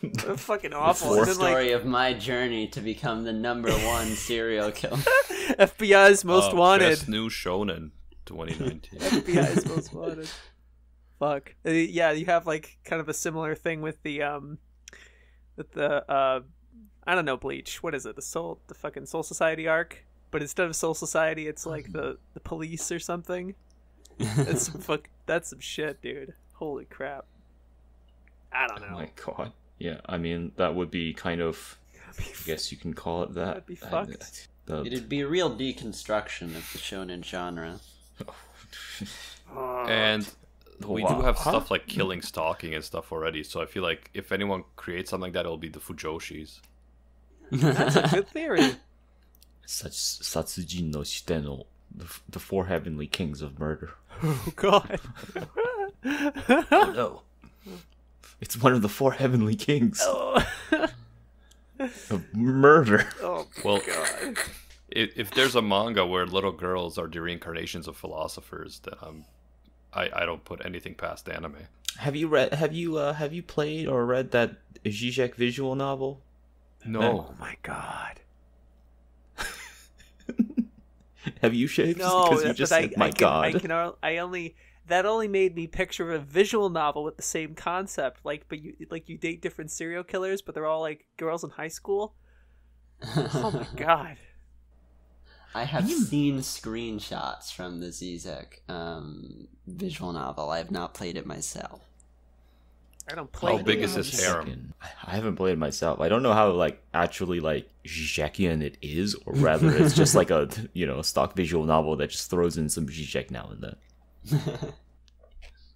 that's fucking awful. The And then, story of my journey to become the #1 serial killer. FBI's most wanted. Best new shonen 2019. FBI's most wanted. Fuck. Yeah, you have like kind of a similar thing with the I don't know, Bleach. What is it? The fucking Soul Society arc? But instead of Soul Society, it's like the police or something. That's some shit, dude. Holy crap. I don't know. Oh my god. Yeah, I mean that would be kind of. I guess you can call it that. That'd be fucked. It'd be a real deconstruction of the shonen genre. And we do Wow. have Huh? stuff like killing, stalking, and stuff already. So I feel like if anyone creates something like that, it'll be the Fujoshis. That's a good theory. Satsujin no shite no, the 4 heavenly kings of murder. Oh god. Oh no. It's one of the 4 heavenly kings Oh, of murder. oh Well, god. if there's a manga where little girls are the reincarnations of philosophers, then I don't put anything past anime. Have you played or read that Zizek visual novel? No. Oh my god. Have you shaved? No, Because you just said, my God. That only made me picture a visual novel with the same concept. But you date different serial killers, but they're all like girls in high school. Oh my god. I have seen screenshots from the Zizek visual novel. I have not played it myself. I don't play. How big is his harem? I haven't played it myself. I don't know how actually Zizekian it is, or rather it's just like a stock visual novel that just throws in some Zizek now and then.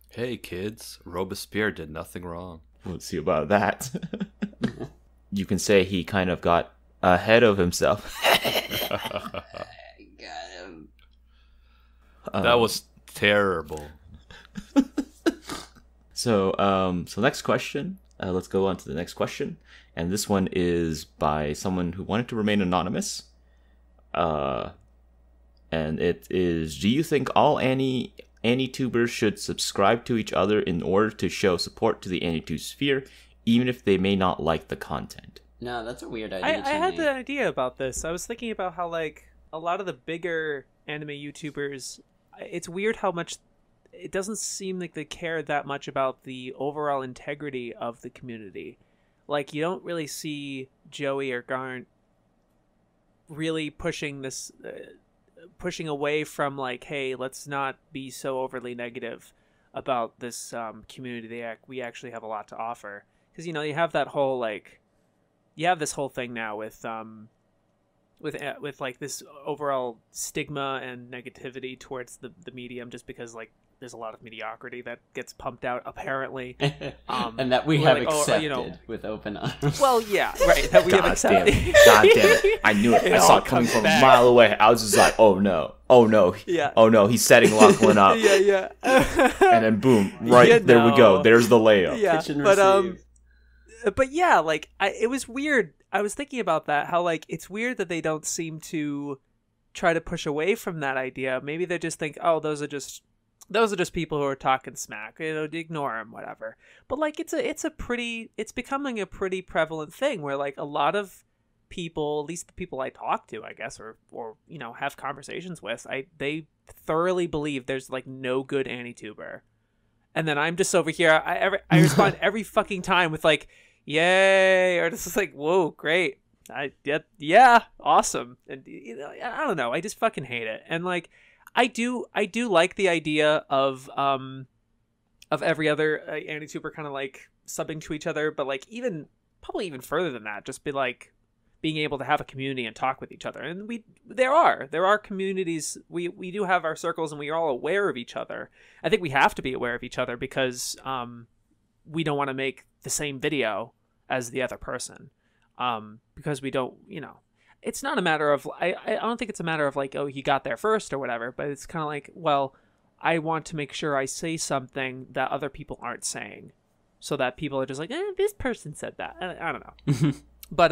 Hey kids, Robespierre did nothing wrong. Let's see about that. You can say he kind of got ahead of himself. Got him. That was terrible. So next question. Let's go on to the next question, and this one is by someone who wanted to remain anonymous. And it is: do you think all AniTubers should subscribe to each other in order to show support to the AniTube sphere, even if they may not like the content? No, that's a weird idea. I had the idea about this. I was thinking about how a lot of the bigger anime YouTubers, it's weird how much it doesn't seem like they care that much about the overall integrity of the community. You don't really see Joey or Garnt really pushing this, pushing away from hey, let's not be so overly negative about this community. We actually have a lot to offer, because you have that whole you have this whole thing now with this overall stigma and negativity towards the medium, just because there's a lot of mediocrity that gets pumped out apparently, and that we have accepted with open arms. Well, yeah, right. That we have accepted. God damn it! I knew it. I saw it coming from a mile away. I was just like, oh no, yeah, oh no, he's setting Lachlan up. yeah. And then boom, right there we go. There's the layup. Yeah, Kitchen but receive. But yeah, it was weird. I was thinking about that. How it's weird that they don't seem to try to push away from that idea. Maybe they just think, oh, those are just people who are talking smack. Ignore them, whatever. But it's becoming a pretty prevalent thing where a lot of people, at least the people I talk to, I guess, or have conversations with, they thoroughly believe there's no good AniTuber. And then I'm just over here. I respond every fucking time with yay, or just whoa, great. Yeah, awesome. And I don't know. I just fucking hate it. And I do like the idea of every other AniTuber kind of subbing to each other, but probably even further than that, just be being able to have a community and talk with each other. And there are communities. We do have our circles, and we are all aware of each other. I think we have to be aware of each other because we don't want to make the same video as the other person, because we don't, it's not a matter of, I don't think it's a matter of oh, he got there first or whatever, but it's kind of well, I want to make sure I say something that other people aren't saying, so that people are just this person said that. I don't know. But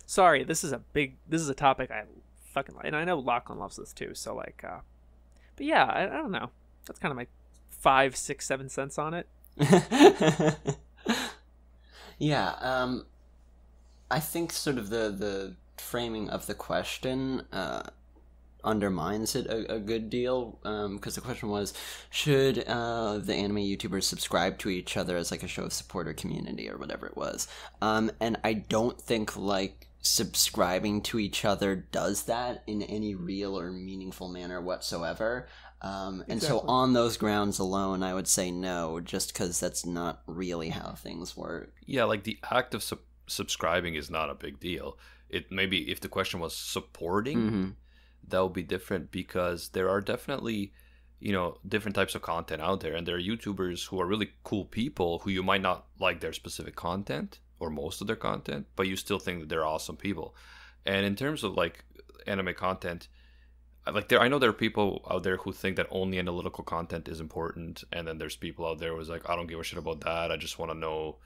sorry, this is a topic I fucking like, and I know Lachlan loves this too, so but yeah, I don't know. That's kind of my 5, 6, 7 cents on it. Yeah, I think sort of the framing of the question undermines it a good deal, because the question was, should the anime YouTubers subscribe to each other as a show of support or community or whatever it was, and I don't think subscribing to each other does that in any real or meaningful manner whatsoever. And so on those grounds alone, I would say no, just because that's not really how things work. Yeah, the act of subscribing is not a big deal. It maybe if the question was supporting, that would be different, because there are definitely, different types of content out there, and there are YouTubers who are really cool people who you might not like their specific content or most of their content, but you still think that they're awesome people. And in terms of anime content, I know there are people out there who think that only analytical content is important, and then there's people out there who's I don't give a shit about that. I just want to know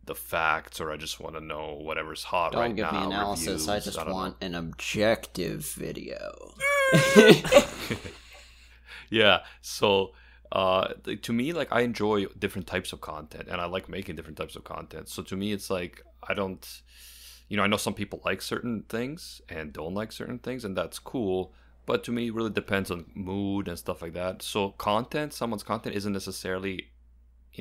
the facts, or I just want to know whatever's hot right now. Don't give me analysis. I just want an objective video. Yeah. So, to me, I enjoy different types of content, and I like making different types of content. So to me, it's I don't. I know some people like certain things and don't like certain things, and that's cool. But to me, it really depends on mood and stuff like that. So someone's content isn't necessarily,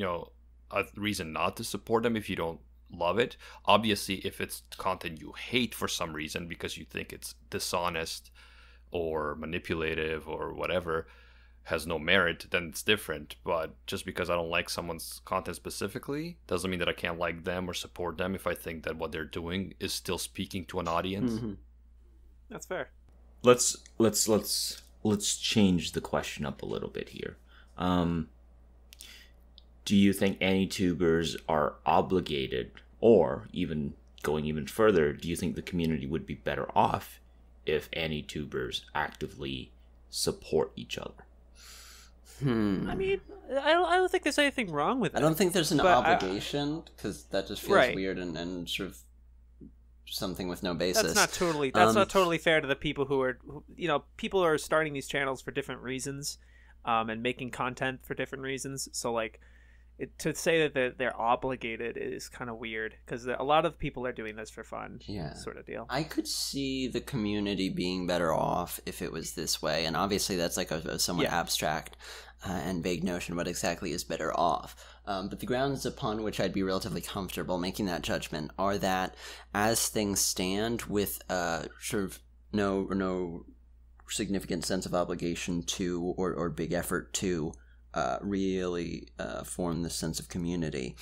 a reason not to support them if you don't love it. Obviously, if it's content you hate for some reason because you think it's dishonest or manipulative or whatever, has no merit, then it's different. But just because I don't like someone's content specifically doesn't mean that I can't like them or support them if I think that what they're doing is still speaking to an audience. Mm-hmm. That's fair. Let's change the question up a little bit here. Do you think AniTubers are obligated, or even going even further, do you think the community would be better off if AniTubers actively support each other? I mean, I don't think there's anything wrong with it. I don't think there's an obligation, because that just feels weird and sort of something with no basis. That's not totally fair to the people who are, people are starting these channels for different reasons, and making content for different reasons. So like, to say that they're obligated is kind of weird, because a lot of people are doing this for fun, sort of deal. I could see the community being better off if it was this way, and obviously that's like a somewhat abstract and vague notion what exactly is better off. But the grounds upon which I'd be relatively comfortable making that judgment are that, as things stand, with sort of no significant sense of obligation to or big effort to really form this sense of community,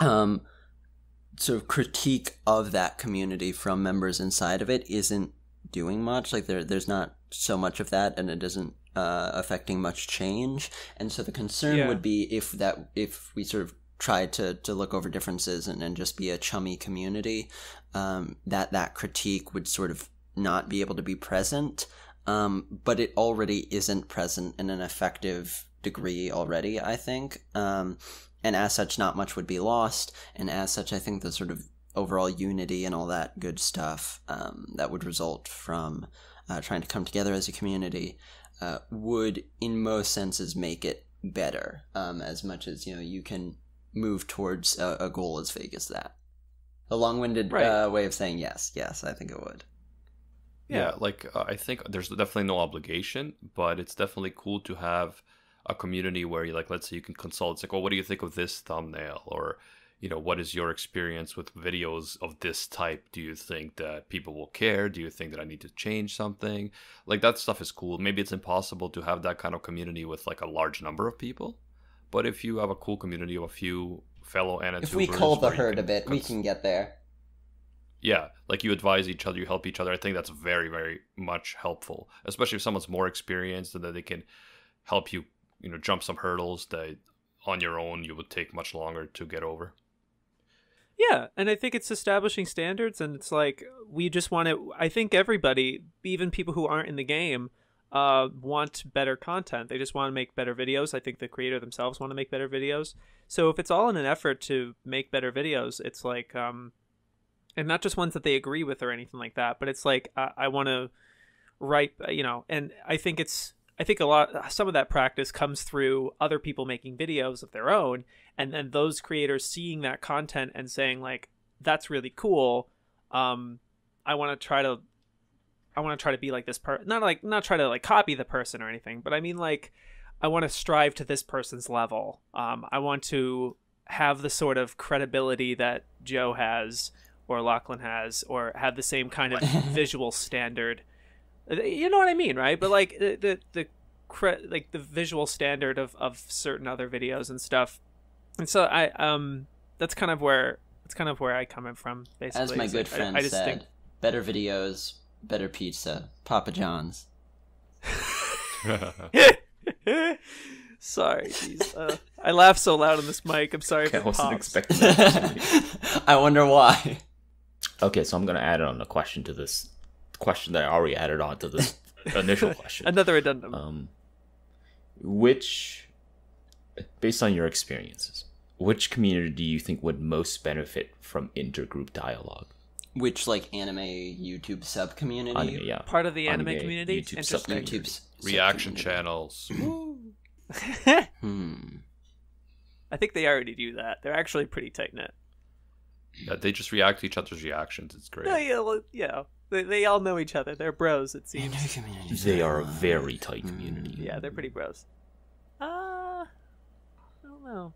sort of critique of that community from members inside of it isn't doing much. Like there's not so much of that, and it isn't affecting much change. And so the concern would be if we sort of try to look over differences and just be a chummy community, that critique would sort of not be able to be present. But it already isn't present in an effective degree already, I think. And as such, not much would be lost. And as such, I think the sort of overall unity and all that good stuff that would result from trying to come together as a community would, in most senses, make it better, as much as, you can move towards a goal as vague as that. A long-winded way of saying yes, I think it would. Yeah, I think there's definitely no obligation, but it's definitely cool to have a community where you let's say you can consult. It's like, well, what do you think of this thumbnail? Or, what is your experience with videos of this type? Do you think that people will care? Do you think that I need to change something? That stuff is cool. Maybe it's impossible to have that kind of community with a large number of people. But if you have a cool community of a few fellow AniTubers... If we cull the herd a bit, we can get there. Yeah, you advise each other, you help each other. I think that's very, very much helpful, especially if someone's more experienced and that they can help you, jump some hurdles that on your own you would take much longer to get over. Yeah, and I think it's establishing standards, and it's we just want to... I think everybody, even people who aren't in the game, want better content. They just want to make better videos. I think the creator themselves want to make better videos. So if it's all in an effort to make better videos, it's and not just ones that they agree with or anything like that, but it's I want to write, and I think some of that practice comes through other people making videos of their own, and then those creators seeing that content and saying that's really cool. I want to try to be like this person, not try to copy the person or anything, but I mean I want to strive to this person's level. I want to have the sort of credibility that Joe has, or Lachlan has, or have the same kind of visual standard. You know what I mean, right? But the visual standard of certain other videos and stuff. And so that's kind of where I come in from, basically. As my good friend said, better videos, better pizza, Papa John's. Sorry, jeez. I laugh so loud on this mic. I'm sorry if it pops. I wasn't expecting that. I wonder why. Okay, so I'm going to add on a question to this question that I already added on to this initial question. Another addendum. Based on your experiences, which community do you think would most benefit from intergroup dialogue? Which anime YouTube sub community? Anime, yeah. Part of the anime community? YouTube sub community. YouTube's reaction channels. I think they already do that. They're actually pretty tight knit. Yeah, they just react to each other's reactions. It's great. They all know each other. They're bros, it seems. They are a very tight community. Yeah, they're pretty bros. I don't know.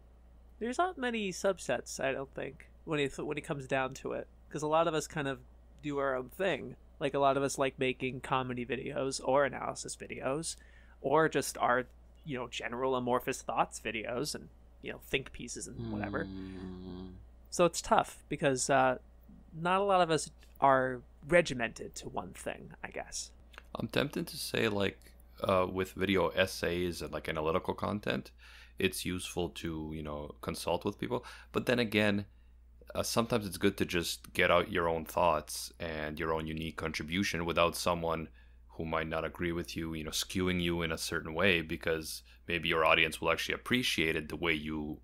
There's not many subsets, I don't think, when it comes down to it, because a lot of us kind of do our own thing. Like, a lot of us like making comedy videos or analysis videos, or just our, general amorphous thoughts videos and, think pieces and whatever. So it's tough because not a lot of us are regimented to one thing, I guess. I'm tempted to say, like, with video essays and like analytical content, it's useful to consult with people. But then again, sometimes it's good to just get out your own thoughts and your own unique contribution without someone who might not agree with you, skewing you in a certain way, because maybe your audience will actually appreciate it the way you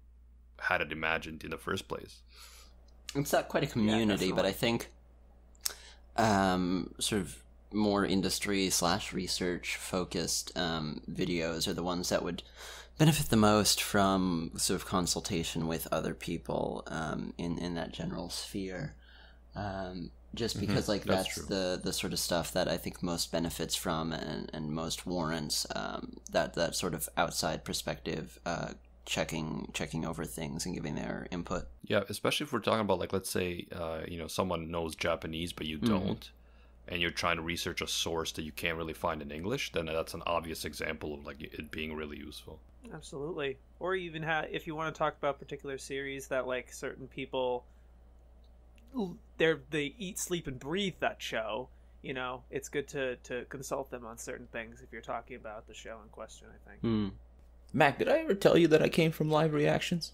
had it imagined in the first place. It's not quite a community, but I think sort of more industry/research focused videos are the ones that would benefit the most from sort of consultation with other people in that general sphere. Just because that's the sort of stuff that I think most benefits from and most warrants that sort of outside perspective, checking over things and giving their input. Yeah, especially if we're talking about, like, let's say someone knows Japanese but you don't, and you're trying to research a source that you can't really find in English, then that's an obvious example of like it being really useful. Absolutely. Or even if you want to talk about particular series that like certain people, they eat, sleep, and breathe that show. It's good to consult them on certain things if you're talking about the show in question, I think. Mac, did I ever tell you that I came from live reactions?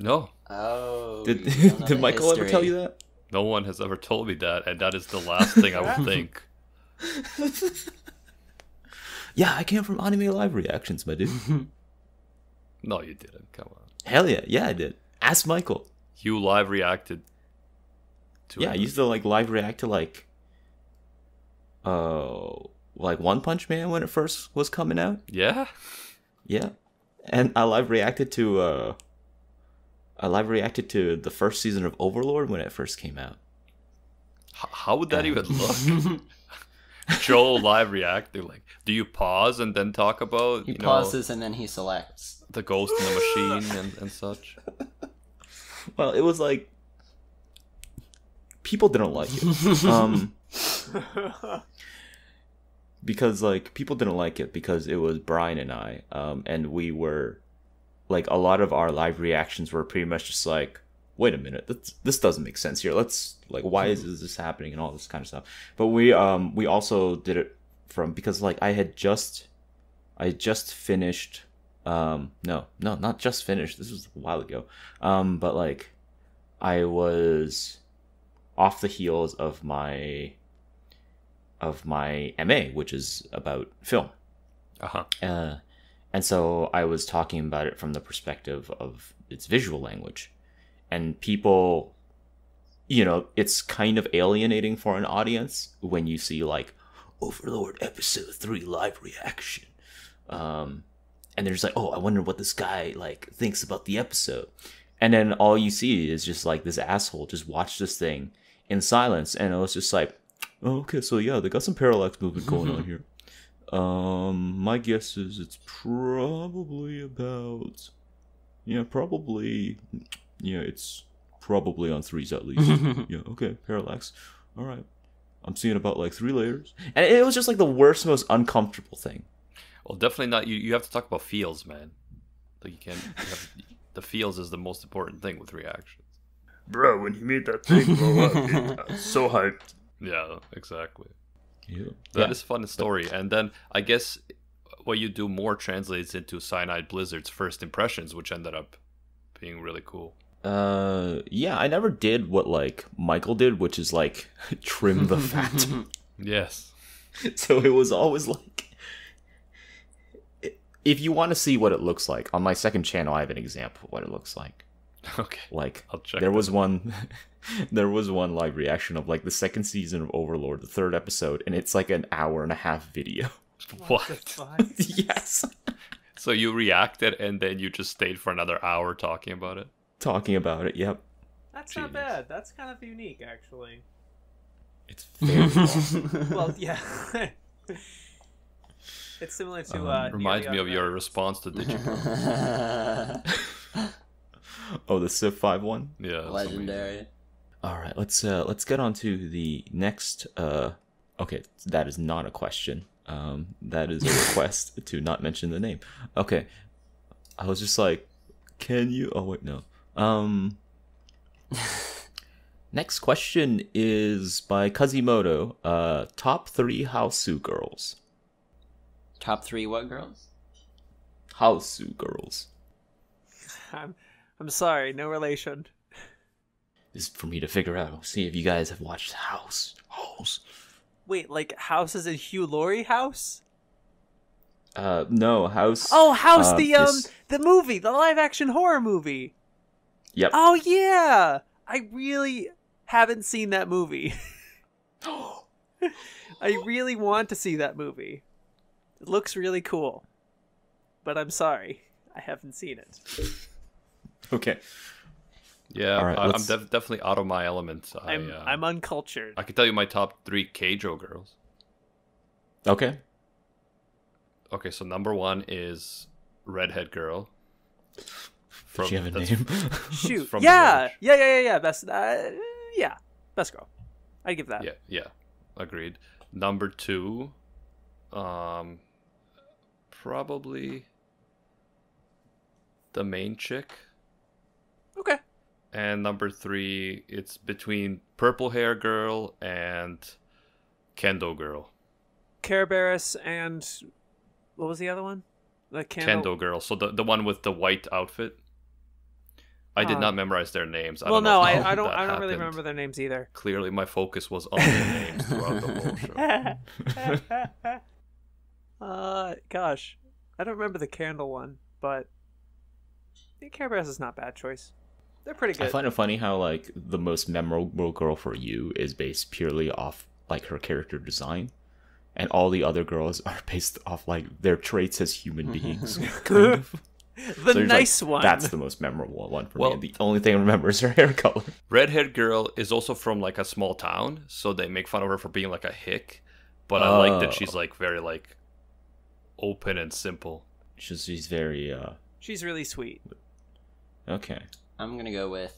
No. Oh. Did Michael ever tell you that? No one has ever told me that, and that is the last thing I would think. Yeah, I came from Anime Live Reactions, my dude. No, you didn't. Come on. Hell yeah. Yeah, I did. Ask Michael. You live reacted to I used to like live react to like One Punch Man when it first was coming out. Yeah? Yeah. And I live reacted to the first season of Overlord when it first came out. How would that even look? Joel live reacting, like, do you pause and then talk about he pauses and then he selects the ghost in the machine and such? Well, it was like people didn't like it. Because like people didn't like it because it was Brian and I, and we were like, a lot of our live reactions were pretty much just like, wait a minute, this doesn't make sense here. Let's like, why is this happening and all this kind of stuff. But we also did it because like I just finished, no, not just finished. This was a while ago. But like I was off the heels of my MA, which is about film. And so I was talking about it from the perspective of its visual language. And people, it's kind of alienating for an audience when you see like Overlord episode 3 live reaction. And they're just like, oh, I wonder what this guy like thinks about the episode. And then all you see is just like this asshole just watch this thing in silence. And it was just like, oh, okay, so yeah, they got some parallax movement going on here. My guess is it's probably about, it's probably on 3s at least. Yeah, okay, parallax. All right. I'm seeing about like 3 layers. And it was just like the worst, most uncomfortable thing. Well, definitely not. You have to talk about feels, man. Like the feels is the most important thing with reactions. Bro, when he made that thing blow up, I was so hyped. Yeah, exactly. Yeah. That is a fun story. And then I guess what you do more translates into Cyanide Blizzard's first impressions, which ended up being really cool. Yeah, I never did what like Michael did, which is like trim the fat. Yes. So it was always like, if you want to see what it looks like, on my second channel I have an example of what it looks like. Okay. Like I'll check there was one live reaction of like the second season of Overlord, the 3rd episode, and it's like an hour and a half video. What? The fuck? Yes. So you reacted and then you just stayed for another hour talking about it? Talking about it, yep. That's not Genius. bad. That's kind of unique, actually. It's very long. Well, yeah. It's similar to. Reminds me of your Automatic. response to Digimon. Oh, the Civ 5 one? Yeah. that's Legendary. All right, let's get on to the next. Okay, that is not a question. That is a request to not mention the name. Okay, I was just like, can you? Oh wait, no. Next question is by Kazimoto. Top 3 Houseu girls. Top 3 what girls? Houseu girls. I'm sorry, no relation. This is for me to figure out. See if you guys have watched House. Wait, like House is in Hugh Laurie House? No, House. Oh, House, is- the movie, the live action horror movie. Yep. Oh yeah, I really haven't seen that movie. I really want to see that movie. It looks really cool, but I'm sorry, I haven't seen it. Okay. Yeah, All right, I'm let's- definitely out of my element. I'm uncultured. I can tell you my top 3 Keijo girls. Okay. Okay, so number 1 is redhead girl. Does she have a that's name? Shoot, from the yeah, village. yeah. Best, yeah, best girl. I give that. Yeah, agreed. Number 2, probably the main chick. Okay. And number 3, it's between purple hair girl and Kendo girl. Carabarus and what was the other one? The Kendo girl. So the one with the white outfit. I did not memorize their names. Well, no, know if I that don't really happened. remember their names either. Clearly, my focus was on their names throughout the whole show. Gosh, I don't remember the candle one, but Carabarus is not a bad choice. They're pretty I good. find it funny how like the most memorable girl for you is based purely off like her character design, and all the other girls are based off like their traits as human beings. Kind of. The So you're nice like, one. That's the most memorable one for me. Well- And the only thing I remember is her hair color. Redhead girl is also from like a small town, so they make fun of her for being like a hick. But I like that she's like very like open and simple. She's very She's really sweet. okay. I'm gonna go with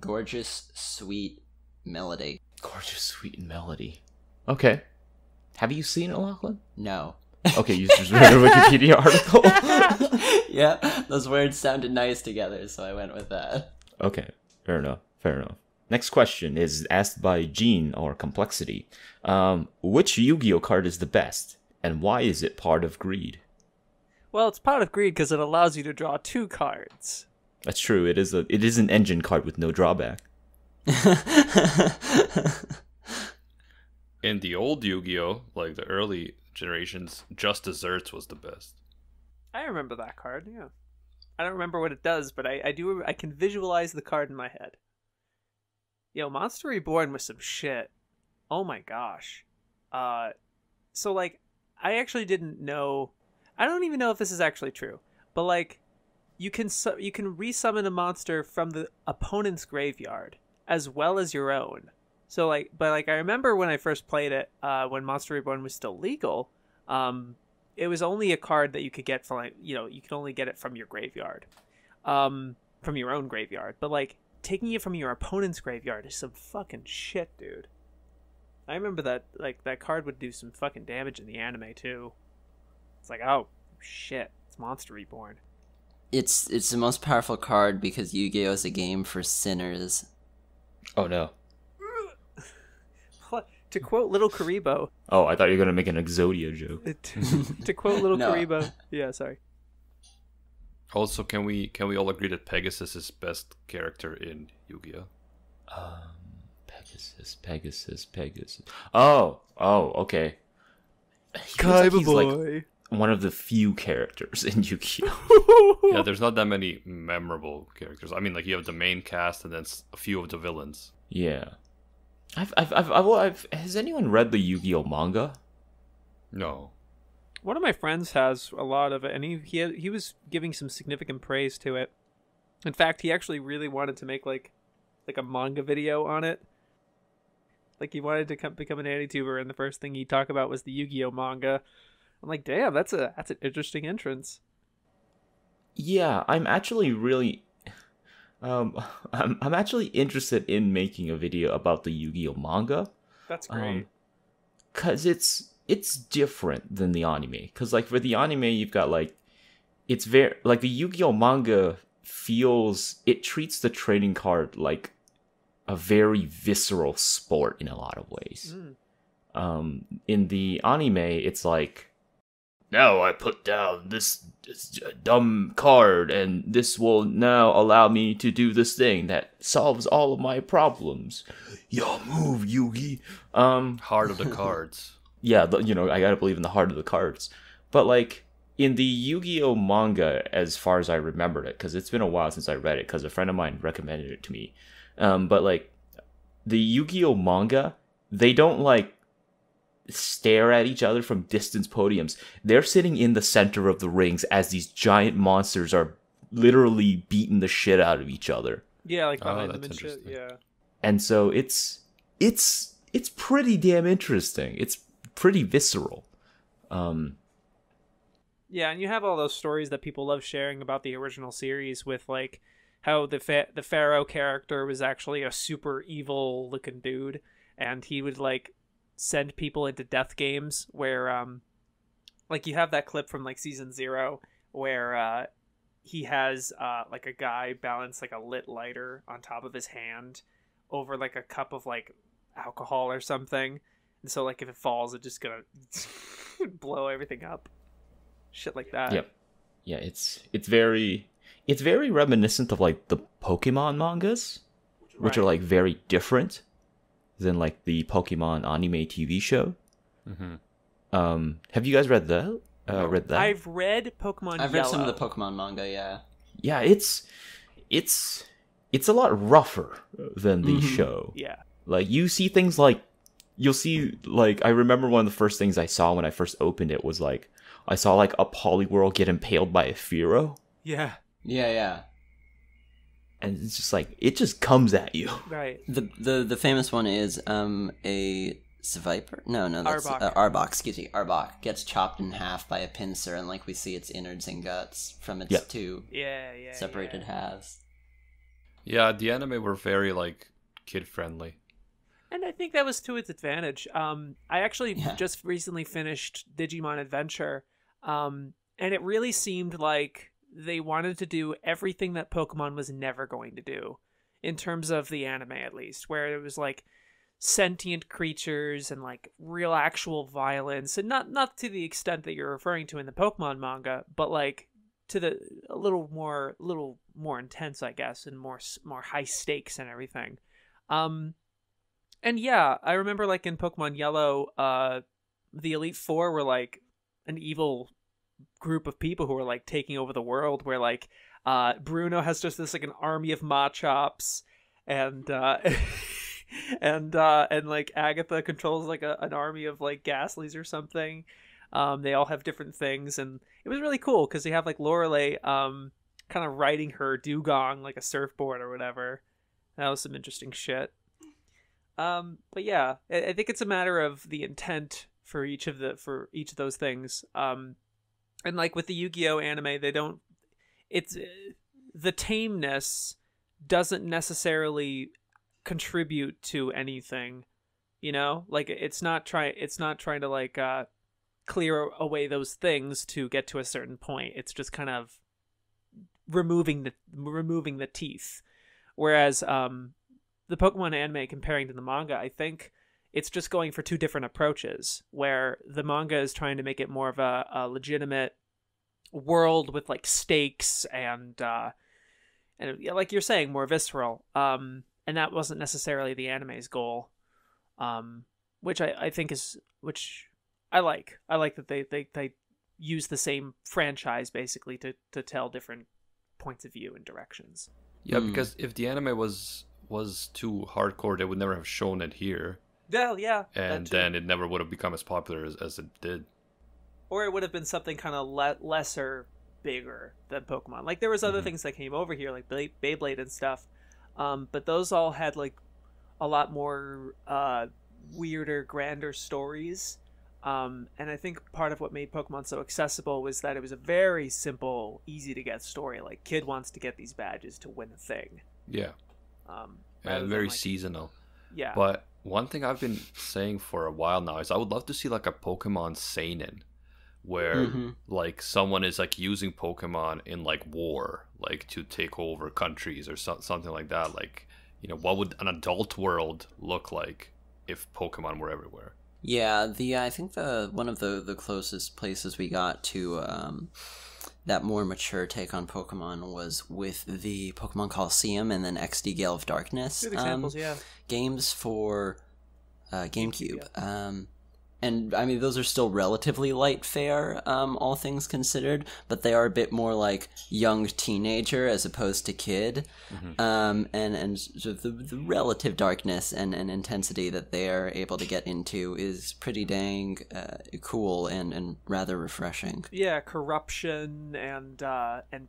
gorgeous, sweet melody. Gorgeous, sweet melody. Okay. Have you seen it, Lachlan? No. Okay, you just read a Wikipedia article. Yeah, those words sounded nice together, so I went with that. Okay, fair enough. Next question is asked by Gene or Complexity. Which Yu-Gi-Oh card is the best, and why is it part of Greed? Well, it's part of Greed because it allows you to draw 2 cards. That's true. It is an engine card with no drawback. In the old Yu-Gi-Oh, like the early generations, just desserts was the best. I remember that card. Yeah, I don't remember what it does, but I do. I can visualize the card in my head. Yo, Monster Reborn was some shit. Oh my gosh. So like, I actually didn't know. I don't even know if this is actually true, but like, you can resummon a monster from the opponent's graveyard as well as your own. So like, but like, I remember when I first played it, when Monster Reborn was still legal, it was only a card that you could get from like, you could only get it from your graveyard, from your own graveyard. But like, taking it from your opponent's graveyard is some fucking shit, dude. I remember that like that card would do some fucking damage in the anime too. It's like, oh shit, it's Monster Reborn. It's the most powerful card because Yu-Gi-Oh is a game for sinners. Oh no. To quote Little Caribou, Oh, I thought you were gonna make an Exodia joke. to quote Little No. Caribou, yeah, sorry. Also, can we all agree that Pegasus is best character in Yu-Gi-Oh? Pegasus. Oh, okay. He's like one of the few characters in Yu-Gi-Oh. Yeah, there's not that many memorable characters. I mean, like you have the main cast and then a few of the villains. Yeah. Has anyone read the Yu-Gi-Oh manga? No. One of my friends has a lot of it, and he was giving some significant praise to it. In fact, he actually really wanted to make like like a manga video on it. Like he wanted to become an AnimeTuber, and the first thing he'd talk about was the Yu-Gi-Oh manga. I'm like, damn, that's an interesting entrance. Yeah, I'm actually really, I'm actually interested in making a video about the Yu-Gi-Oh manga. That's great. Cause it's different than the anime. Cause like for the anime, you've got like, it's very like the Yu-Gi-Oh manga it treats the trading card like a very visceral sport in a lot of ways. In the anime, it's like, now I put down this dumb card, and this will now allow me to do this thing that solves all of my problems. Your move, Yugi. Heart of the cards. Yeah, I gotta believe in the heart of the cards. But like in the Yu-Gi-Oh manga, as far as I remembered it, because it's been a while since I read it, because a friend of mine recommended it to me. But like the Yu-Gi-Oh manga, they don't like stare at each other from distance podiums. They're sitting in the center of the rings as these giant monsters are literally beating the shit out of each other. Yeah, like behind them that's and shit. interesting. Yeah. And so it's pretty damn interesting. It's pretty visceral. Yeah, and you have all those stories that people love sharing about the original series with like how the Pharaoh character was actually a super evil looking dude, and he would like send people into death games where like you have that clip from like season 0 where he has like a guy balance like a lit lighter on top of his hand over like a cup of like alcohol or something, and so like if it falls, it's just gonna blow everything up, shit like that. Yep. Yeah, it's very reminiscent of like the Pokemon mangas, which are Right. like very different than like the Pokemon anime TV show. Have you guys read that? Read that? I've read Pokemon I've Yellow. read some of the Pokemon manga, yeah. Yeah, it's a lot rougher than the show. Yeah. Like you see things like you'll see like I remember one of the first things I saw when I first opened it was like I saw like a Poliwhirl get impaled by a Fearow, Yeah. Yeah. and it's just like it just comes at you. Right. The famous one is a Viper? No, that's Arbok. Arbok, excuse me. Arbok gets chopped in half by a pincer, and like we see its innards and guts from its Yep. two Yeah. separated yeah. halves. Yeah, the anime were very like kid friendly. And I think that was to its advantage. I actually Yeah. just recently finished Digimon Adventure, and it really seemed like they wanted to do everything that Pokemon was never going to do, in terms of the anime at least, where it was like sentient creatures and like real actual violence, and not to the extent that you're referring to in the Pokemon manga, but like to a little more intense, I guess, and more high stakes and everything. And yeah, I remember like in Pokemon Yellow, the Elite Four were like an evil group of people who were like taking over the world, where like Bruno has just this like an army of Machops, and and like Agatha controls like an army of like Ghastlies or something. They all have different things, and it was really cool because they have like Lorelei kind of riding her dugong like a surfboard or whatever. That was some interesting shit. But yeah, I think it's a matter of the intent for each of those things. And like with the Yu-Gi-Oh anime, it's the tameness doesn't necessarily contribute to anything, you know? Like it's not trying to like clear away those things to get to a certain point. It's just kind of removing the teeth. Whereas the Pokemon anime, comparing to the manga, I think it's just going for two different approaches, where the manga is trying to make it more of a legitimate world with like stakes and like you're saying, more visceral. And that wasn't necessarily the anime's goal, which I think which I like. I like that they use the same franchise basically to tell different points of view and directions. Yeah, because if the anime was too hardcore, they would never have shown it here. Well, yeah. And then it never would have become as popular as it did. Or it would have been something kind of lesser, bigger than Pokemon. Like there was other things that came over here, like Beyblade and stuff. But those all had like a lot more weirder, grander stories. And I think part of what made Pokemon so accessible was that it was a very simple, easy to get story. Like, kid wants to get these badges to win a thing. Yeah. Rather And very than, like, seasonal. Yeah. But one thing I've been saying for a while now is I would love to see like a Pokemon seinen, where like someone is like using Pokemon in like war, like to take over countries or something like that. Like, you know, what would an adult world look like if Pokemon were everywhere? Yeah, I think one of the closest places we got to that more mature take on Pokemon was with the Pokemon Coliseum and then XD Gale of Darkness Good examples, yeah. games for GameCube. And I mean, those are still relatively light fare, all things considered, but they are a bit more like young teenager as opposed to kid. And sort of the relative darkness and intensity that they are able to get into is pretty dang cool and rather refreshing. Yeah, corruption and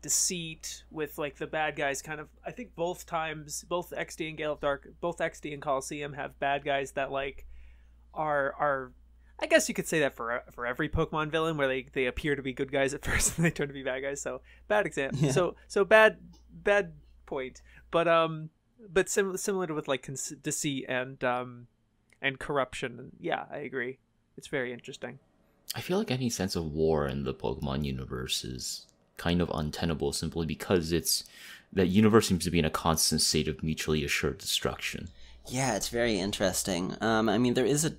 deceit with like the bad guys kind of. I think both times, both XD and Gale of Dark, both XD and Coliseum have bad guys that like are I guess you could say that for every Pokemon villain, where they appear to be good guys at first and they turn to be bad guys. So bad example. Yeah. So bad point. But similar to with like deceit and corruption. Yeah, I agree. It's very interesting. I feel like any sense of war in the Pokemon universe is kind of untenable simply because that universe seems to be in a constant state of mutually assured destruction. Yeah, it's very interesting. I mean, there is a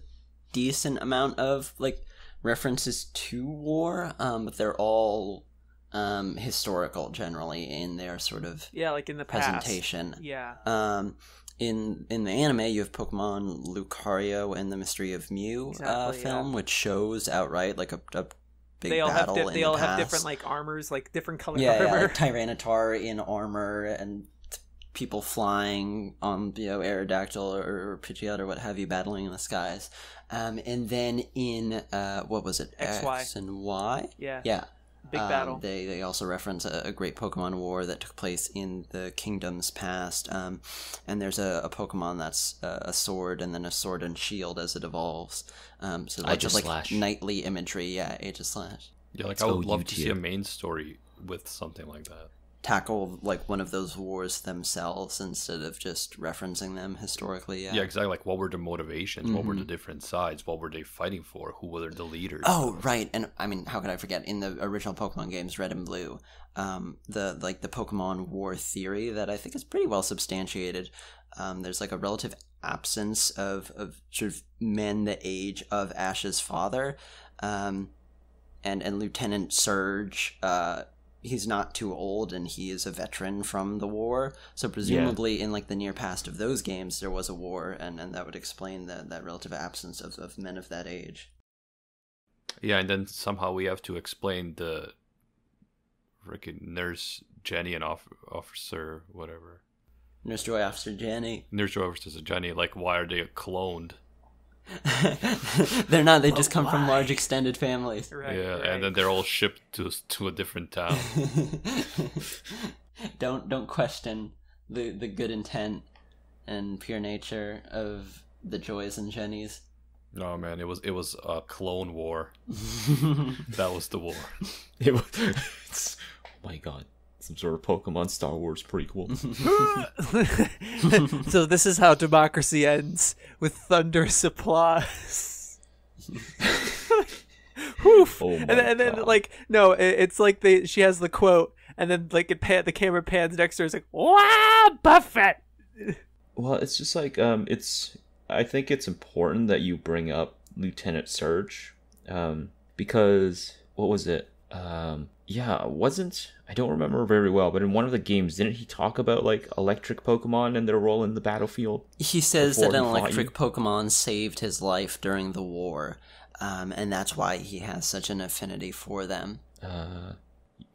decent amount of like references to war, but they're all historical generally in their sort of like in the presentation. Past. Yeah. In the anime, you have Pokemon Lucario and the Mystery of Mew film, which shows outright like a big battle. They all have different like armors, like different color armor. Yeah, like Tyranitar in armor and people flying on Aerodactyl or Pidgeot or what have you, battling in the skies. And then in what was it, XY. X and Y? Yeah. Big battle. They also reference a great Pokemon war that took place in the kingdoms past. And there's a Pokemon that's a sword and then a sword and shield as it evolves. So like just like Slash. knightly imagery. Yeah, Age of Slash. Yeah, like I would love to see a main story with something like that. Tackle like one of those wars themselves instead of just referencing them historically. Yeah, exactly. Like, what were the motivations? What were the different sides? What were they fighting for? Who were the leaders? Oh, right. And I mean, how could I forget? In the original Pokemon games, Red and Blue, the Pokemon war theory that I think is pretty well substantiated. There's like a relative absence of sort of men the age of Ash's father, and Lieutenant Surge. He's not too old and he is a veteran from the war, so presumably in like the near past of those games there was a war, and that would explain that relative absence of men of that age. Yeah, and then somehow we have to explain the freaking Nurse Jenny and officer whatever. Nurse Joy Officer Jenny. Nurse Joy Officer Jenny, like, why are they cloned? They're not. They just come from large extended families. Right, yeah, right. And then they're all shipped to a different town. Don't question the good intent and pure nature of the Joys and Jennies. No, man, it was a clone war. That was the war. It was, oh my god. Some sort of Pokemon Star Wars prequel. So this is how democracy ends, with thunderous applause. Woof. Oh my and then God. like no, it's like she has the quote, and then like the camera pans next to her. It's like, wow, Buffett. Well, it's just like I think it's important that you bring up Lieutenant Surge, because what was it? I don't remember very well, but in one of the games, didn't he talk about like electric Pokemon and their role in the battlefield? He says that before an he fought electric you? Pokemon saved his life during the war, and that's why he has such an affinity for them.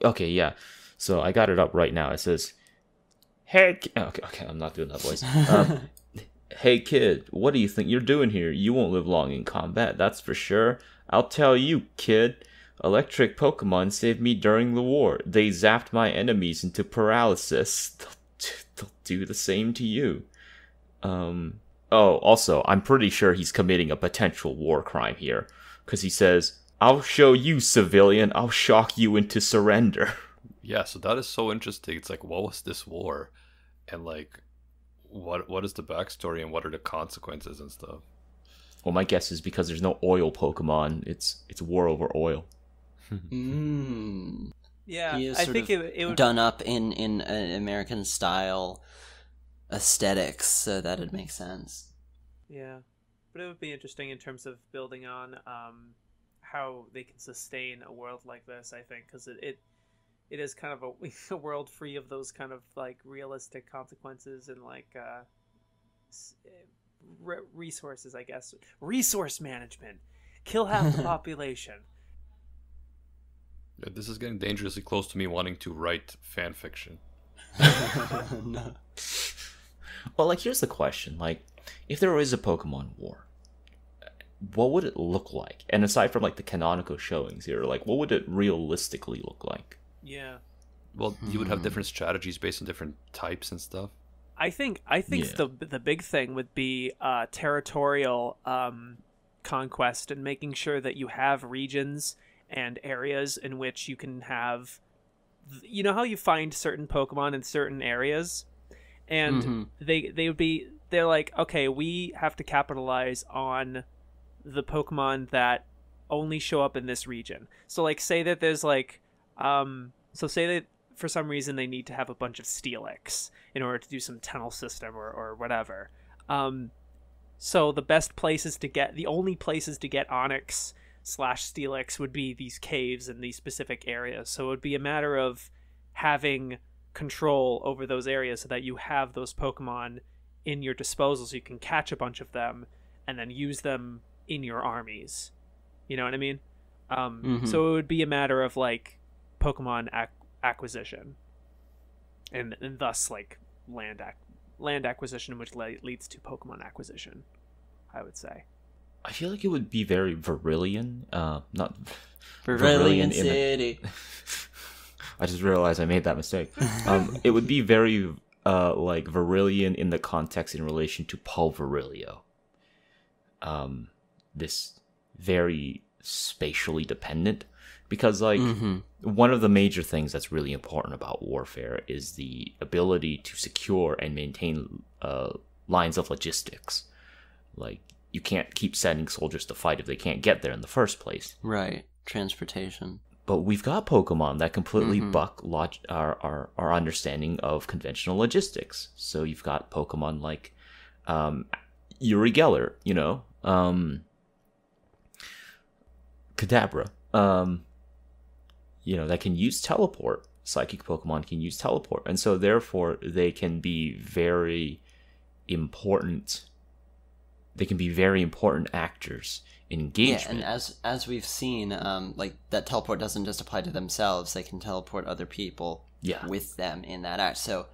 Okay, yeah. So I got it up right now. It says, "Hey, okay, I'm not doing that voice. Hey kid, what do you think you're doing here? You won't live long in combat, that's for sure. I'll tell you, kid. Electric Pokemon saved me during the war. They zapped my enemies into paralysis. they'll do the same to you. Oh, also, I'm pretty sure he's committing a potential war crime here, because he says, "I'll show you, civilian. I'll shock you into surrender." Yeah, so that is so interesting. It's like, what was this war? And like, what is the backstory and what are the consequences and stuff? Well, my guess is because there's no oil Pokemon, it's war over oil. Yeah, He is I sort think of it would. done up in American style aesthetics, so that'd make sense. Yeah, but it would be interesting in terms of building on how they can sustain a world like this. I think because it is kind of a world free of those kind of like realistic consequences and like resources. I guess resource management, kill half the population. Yeah, this is getting dangerously close to me wanting to write fan fiction. No. Well, like, here's the question. Like, if there is a Pokemon war, what would it look like? And aside from, like, the canonical showings here, like, what would it realistically look like? Yeah. Well, you would have different strategies based on different types and stuff. I think Yeah. the big thing would be territorial conquest and making sure that you have regions and areas in which you can have, you know how you find certain Pokemon in certain areas, and they're like, okay, we have to capitalize on the Pokemon that only show up in this region. So like, say that there's like say that for some reason they need to have a bunch of Steelix in order to do some tunnel system or whatever. So the only places to get Onyx / Steelix would be these caves in these specific areas. So it would be a matter of having control over those areas so that you have those Pokemon in your disposal so you can catch a bunch of them and then use them in your armies. You know what I mean? So it would be a matter of like Pokemon acquisition and thus like land acquisition, which leads to Pokemon acquisition, I would say. I feel like it would be very Virillion, not Brilliant in the- City. I just realized I made that mistake. It would be very like Virillion in the context in relation to Pulverilio. This very spatially dependent, because like one of the major things that's really important about warfare is the ability to secure and maintain lines of logistics. Like, you can't keep sending soldiers to fight if they can't get there in the first place. Right. Transportation. But we've got Pokemon that completely buck our understanding of conventional logistics. So you've got Pokemon like Uri Geller, you know, Kadabra, you know, that can use teleport. Psychic Pokemon can use teleport. And so therefore they can be very important. They can be very important actors in engagement. Yeah, and as we've seen, like that teleport doesn't just apply to themselves; they can teleport other people with them in that act. So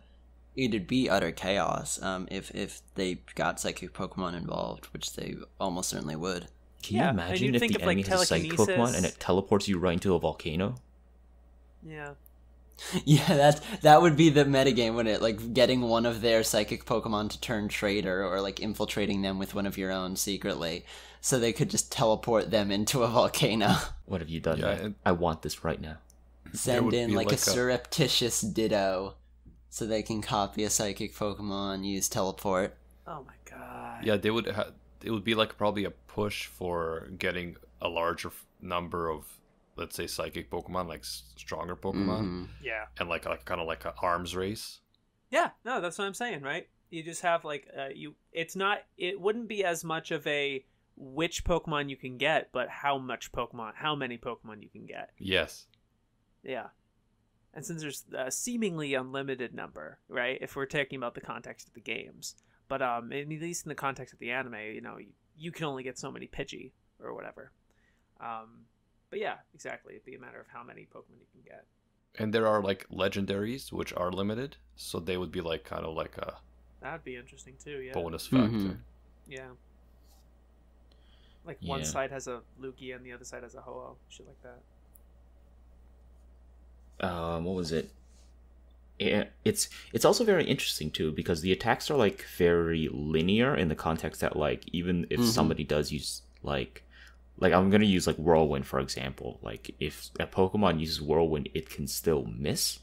it'd be utter chaos if they got psychic Pokemon involved, which they almost certainly would. Can you imagine if think the of, like, enemy has a psychic Pokemon and it teleports you right into a volcano? Yeah. Yeah, that would be the metagame, wouldn't it? Like getting one of their psychic Pokemon to turn traitor, or like infiltrating them with one of your own secretly, so they could just teleport them into a volcano. What have you done? Yeah, I want this right now. Send in like a like surreptitious Ditto, so they can copy a psychic Pokemon, use teleport. Oh my god. Yeah, they would. It would be like probably a push for getting a larger number of, let's say, psychic Pokemon, like stronger Pokemon, Yeah. and like kind of like an arms race. Yeah, no, that's what I'm saying, right? You just have like it wouldn't be as much of a which Pokemon you can get, but how many Pokemon you can get. Yes. Yeah. And since there's a seemingly unlimited number, right? If we're talking about the context of the games, but at least in the context of the anime, you know, you can only get so many Pidgey or whatever. But yeah, exactly. It'd be a matter of how many Pokemon you can get. And there are like legendaries which are limited, so they would be like kind of like a That'd be interesting too. Yeah. bonus factor. Yeah. Like one side has a Lugia and the other side has a Ho-Oh, shit like that. What was it? it's also very interesting too, because the attacks are like very linear in the context that like even if somebody does use like I'm gonna use like Whirlwind for example. Like if a Pokemon uses Whirlwind, it can still miss,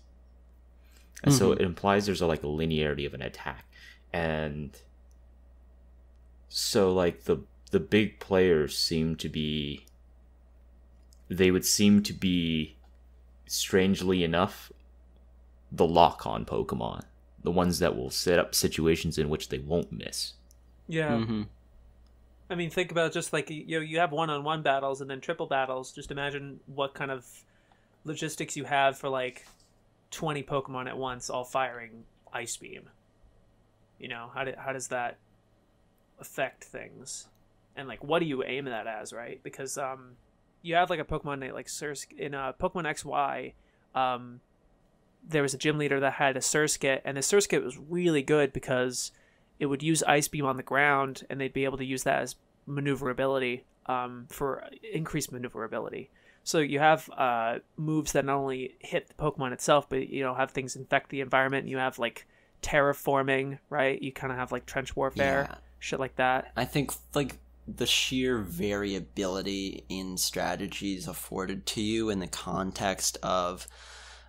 and so it implies there's a linearity of an attack, and so like the big players would seem to be strangely enough the lock-on Pokemon, the ones that will set up situations in which they won't miss. Yeah. I mean, think about just like you have one-on-one battles and then triple battles. Just imagine what kind of logistics you have for like 20 Pokemon at once, all firing Ice Beam. You know, how does that affect things? And like, what do you aim that as, right? Because you have like a Pokemon like Surskit in Pokemon XY. There was a gym leader that had a Surskit, and the Surskit was really good because it would use Ice Beam on the ground, and they'd be able to use that as maneuverability for increased maneuverability. So you have moves that not only hit the Pokemon itself, but have things infect the environment. And you have like terraforming, right? You kind of have like trench warfare, shit like that. I think like the sheer variability in strategies afforded to you in the context of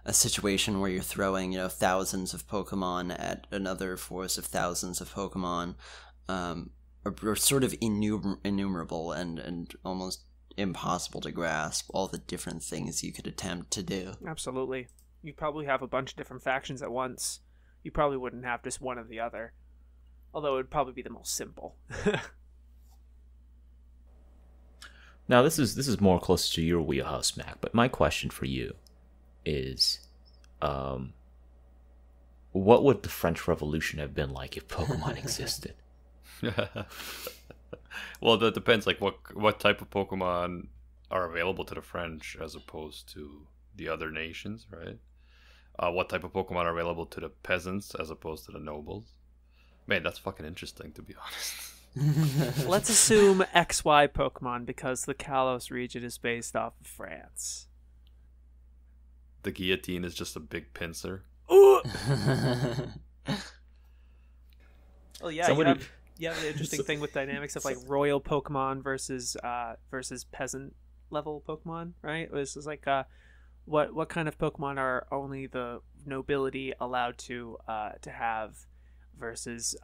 a situation where you're throwing, thousands of Pokemon at another force of thousands of Pokemon, are sort of innumerable and almost impossible to grasp all the different things you could attempt to do. Absolutely. You probably have a bunch of different factions at once. You probably wouldn't have just one or the other. Although it would probably be the most simple. Now this is more close to your wheelhouse, Mac, but my question for you is what would the French Revolution have been like if Pokemon existed? Well, that depends. Like, what type of Pokemon are available to the French as opposed to the other nations, right? What type of Pokemon are available to the peasants as opposed to the nobles? Man, that's fucking interesting, to be honest. Let's assume XY Pokemon because the Kalos region is based off of France. The guillotine is just a big pincer. Ooh! Well, yeah, you have the interesting thing with dynamics of like royal Pokemon versus peasant level Pokemon, right? This is like what kind of Pokemon are only the nobility allowed to have versus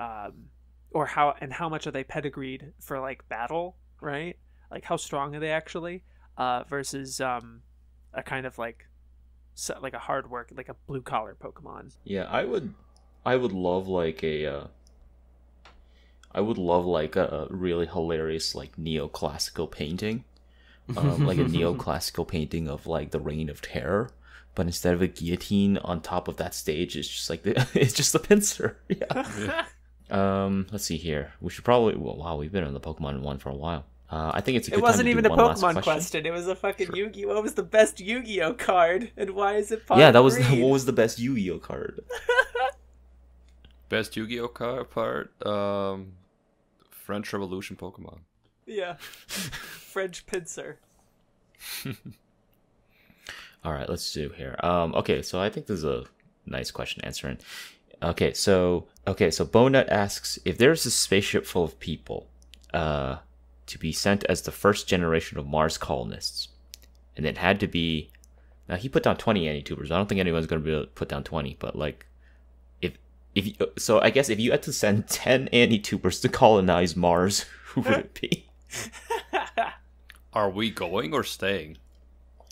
or how much are they pedigreed for like battle, right? Like how strong are they actually versus a kind of like a hard work, like a blue collar Pokemon. Yeah, I would love like a really hilarious like neoclassical painting, like a neoclassical painting of like the Reign of Terror, but instead of a guillotine on top of that stage, it's just like it's just a pincer. Yeah. Let's see here. We should probably. Well, wow, we've been on the Pokemon one for a while. I think it's a good It wasn't time to even do a one last Pokemon question. It was a fucking Yu-Gi-Oh! What was the best Yu-Gi-Oh card, and why is it? Yeah, that was what was the best Yu-Gi-Oh card? Best Yu-Gi-Oh part? French Revolution Pokemon. Yeah, French pincer. All right, let's do here. Okay, so I think this is a nice question answering. Okay, so Bonut asks if there's a spaceship full of people, to be sent as the first generation of Mars colonists, and it had to be. Now he put down 20 AnimeTubers. I don't think anyone's going to be able to put down 20, but like, so I guess if you had to send 10 AnimeTubers to colonize Mars, who would it be? Are we going or staying?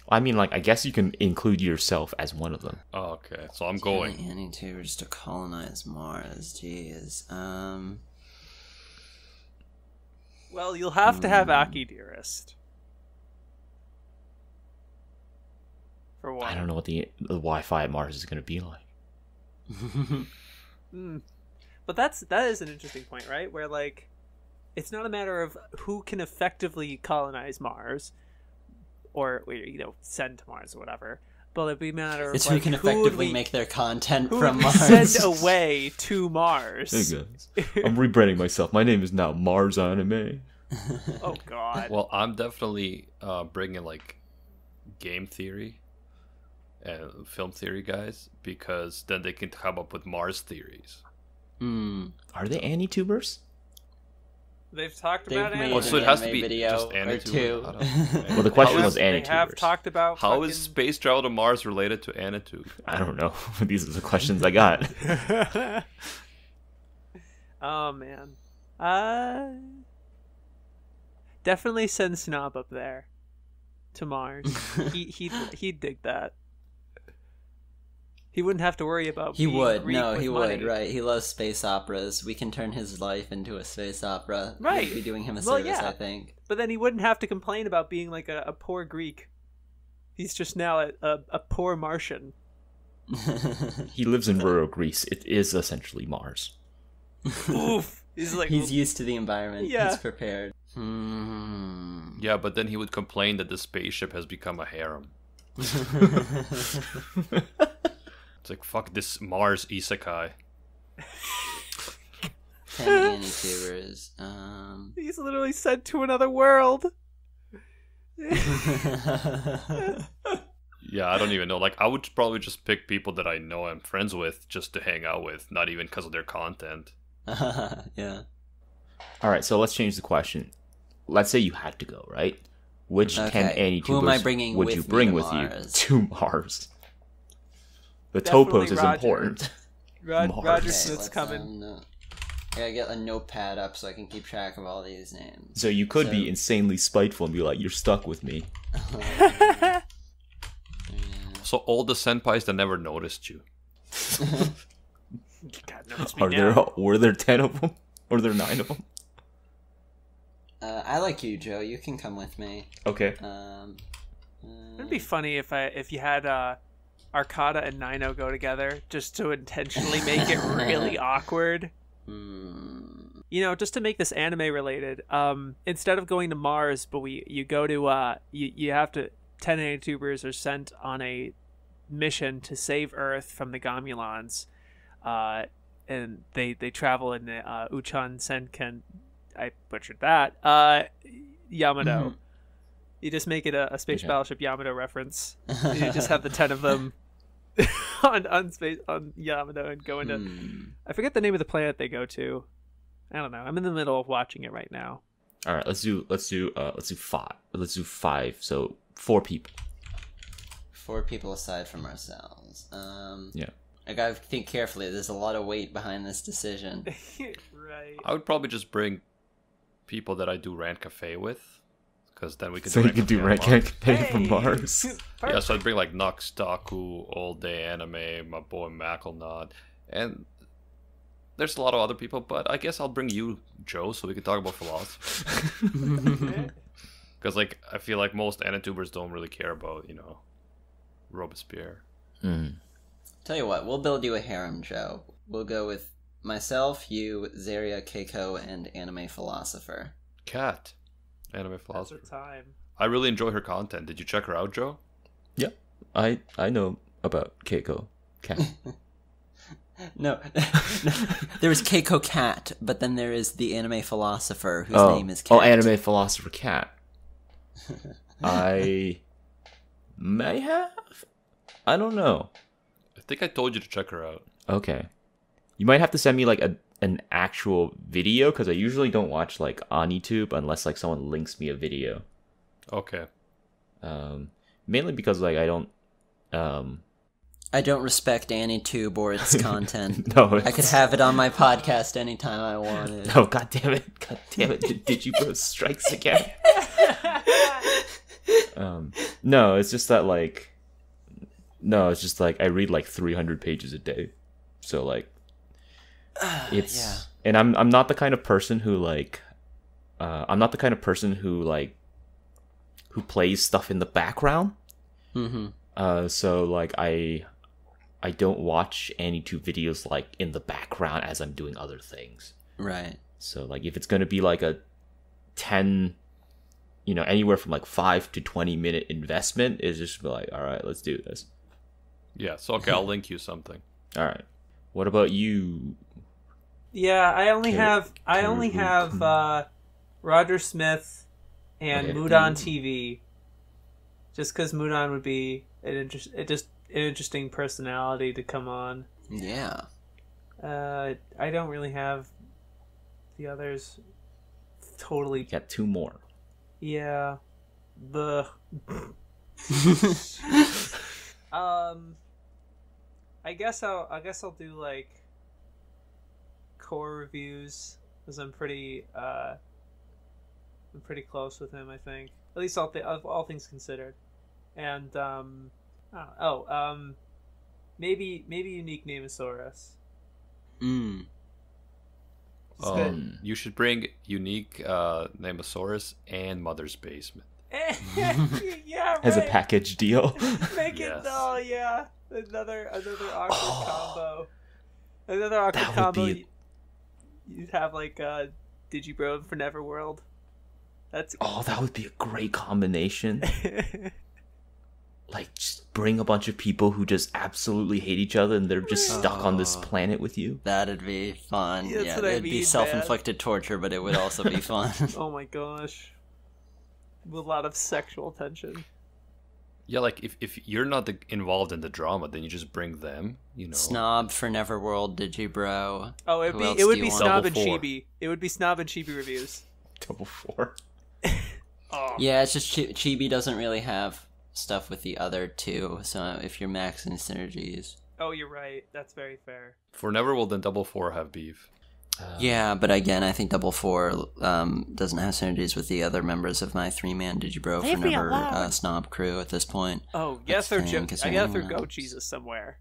I mean, like, I guess you can include yourself as one of them. Oh, okay, so I'm going. AnimeTubers to colonize Mars. Jeez. Well, you'll have to have Aki Dearest. For one. I don't know what the Wi-Fi at Mars is going to be like. But that is an interesting point, right? Where like, it's not a matter of who can effectively colonize Mars, or send to Mars or whatever. But it'd be a matter of it's like, who can effectively make their content who from Mars. Send away to Mars. Hey guys, I'm rebranding myself. My name is now Mars Anime. Oh God. Well, I'm definitely bringing like game theory and film theory guys, because then they can come up with Mars theories. Are they AniTubers? They've talked They've about made it. Oh, so it has to be video just or AniTubers. two. I don't know. Well, the question How was is- They have AniTubers. talked about How fucking... is space travel to Mars related to AniTube? I don't know. These are the questions I got. Oh man. Definitely send Snob up there to Mars. He'd dig that. He wouldn't have to worry about He being would. Greek No, with he money. would. Right. He loves space operas. We can turn his life into a space opera. Right. We'd be doing him a Well, service, yeah. I think. But then he wouldn't have to complain about being like a poor Greek. He's just now a poor Martian. He lives in rural Greece. It is essentially Mars. Oof. He's like He's used to the environment. Yeah. He's prepared. Yeah, but then he would complain that the spaceship has become a harem. It's like, fuck this Mars isekai. 10 AniTubers. he's literally sent to another world. Yeah, I don't even know. Like, I would probably just pick people that I know I'm friends with just to hang out with, not even because of their content. Yeah. All right, so let's change the question. Let's say you had to go, right? Which 10 Okay. AniTubers Who am I bringing would with you me bring to with Mars? you to Mars? The Definitely topos is Roger. important. Roger Mars. Smith's let's, coming. I gotta get a notepad up so I can keep track of all these names. So you could So- be insanely spiteful and be like, "You're stuck with me." Yeah. So all the senpais that never noticed you. God knows me Are now. were there 10 of them? Or were there 9 of them? I like you, Joe. You can come with me. Okay. It'd be funny if you had Arcada and Nino go together just to intentionally make it really awkward. You know, just to make this anime related. Instead of going to Mars, but you go to you have to 10 AniTubers are sent on a mission to save Earth from the Gomulons, and they travel in the Uchan Senken. I butchered that. Yamato. You just make it a space Okay. battleship Yamato reference. You just have the 10 of them on Yamato and go into. I forget the name of the planet they go to. I don't know. I'm in the middle of watching it right now. All right, let's do 5. Let's do 5. So 4 people. 4 people aside from ourselves. Yeah. I gotta think carefully. There's a lot of weight behind this decision. Right. I would probably just bring people that I do Rant Cafe with, because then we could So you Rant could do Cafe on Rank Mars. Cafe from Mars. Yeah, so I'd bring like Nux, Taku, All Day Anime, my boy Mackelnod, and there's a lot of other people, but I guess I'll bring you, Joe, so we can talk about philosophy. Because like I feel like most AniTubers don't really care about, you know, Robespierre. Tell you what, we'll build you a harem, Joe. We'll go with myself, you, Zaria, Keiko, and Anime Philosopher. Cat, Anime That's Philosopher. the time. I really enjoy her content. Did you check her out, Joe? Yeah. I know about Keiko. Cat. No, there is Keiko Cat, but then there is the Anime Philosopher, whose Oh. name is Cat. Oh, Anime Philosopher Cat. I may have. I don't know. I think I told you to check her out. Okay. You might have to send me like an actual video, because I usually don't watch like AniTube unless like someone links me a video. Okay. Mainly because like I don't. I don't respect AniTube or its content. No, I could have it on my podcast anytime I wanted. Oh, god damn it! God damn it! Did you bro strikes again? No, it's just that like. No, it's just like I read like 300 pages a day, so like. It's Yeah. and I'm not the kind of person who like. I'm not the kind of person who like. Who plays stuff in the background. So like I don't watch AniTube videos like in the background as I'm doing other things. Right. So like if it's gonna be like a 10, anywhere from like 5 to 20 minute investment, is just be like, all right, let's do this. Yeah, so okay, I'll link you something. All right. What about you? Yeah, I only have Caribou. Roger Smith and Okay. Mudan TV. Just because Mudan would be it just interesting personality to come on. Yeah. I don't really have the others totally. Got two more. Yeah. The. I guess I'll do like core reviews because I'm pretty close with him. I think at least all things considered, and maybe unique Namosaurus. You should bring unique Namosaurus and Mother's Basement. Yeah, right. As a package deal. Make it Yes. no, yeah. Another awkward combo. Another awkward That would combo. be You'd have like Digibro for Neverworld. That's that would be a great combination. Like, just bring a bunch of people who just absolutely hate each other and they're just stuck on this planet with you. That'd be fun. That's Yeah, what I it'd mean, be man. self-inflicted torture, but it would also be fun. oh my gosh. With a lot of sexual tension. Yeah, like if you're not involved in the drama, then you just bring them. Snob for Neverworld, Digibro. Oh, Who else it would do you be want? Snob and Double four. Chibi. It would be Snob and Chibi reviews. Double 4. Oh. Yeah, it's just Chibi doesn't really have stuff with the other two, so if you're maxing synergies. Oh, you're right. That's very fair. For Neverworld, then Double Four have beef. Yeah, but again, I think Double Four doesn't have synergies with the other members of my three-man Digibro Leave for me Never alone. Snob crew at this point. Oh, Let's yes, or think, is I there guess or anyone Go else? Jesus somewhere.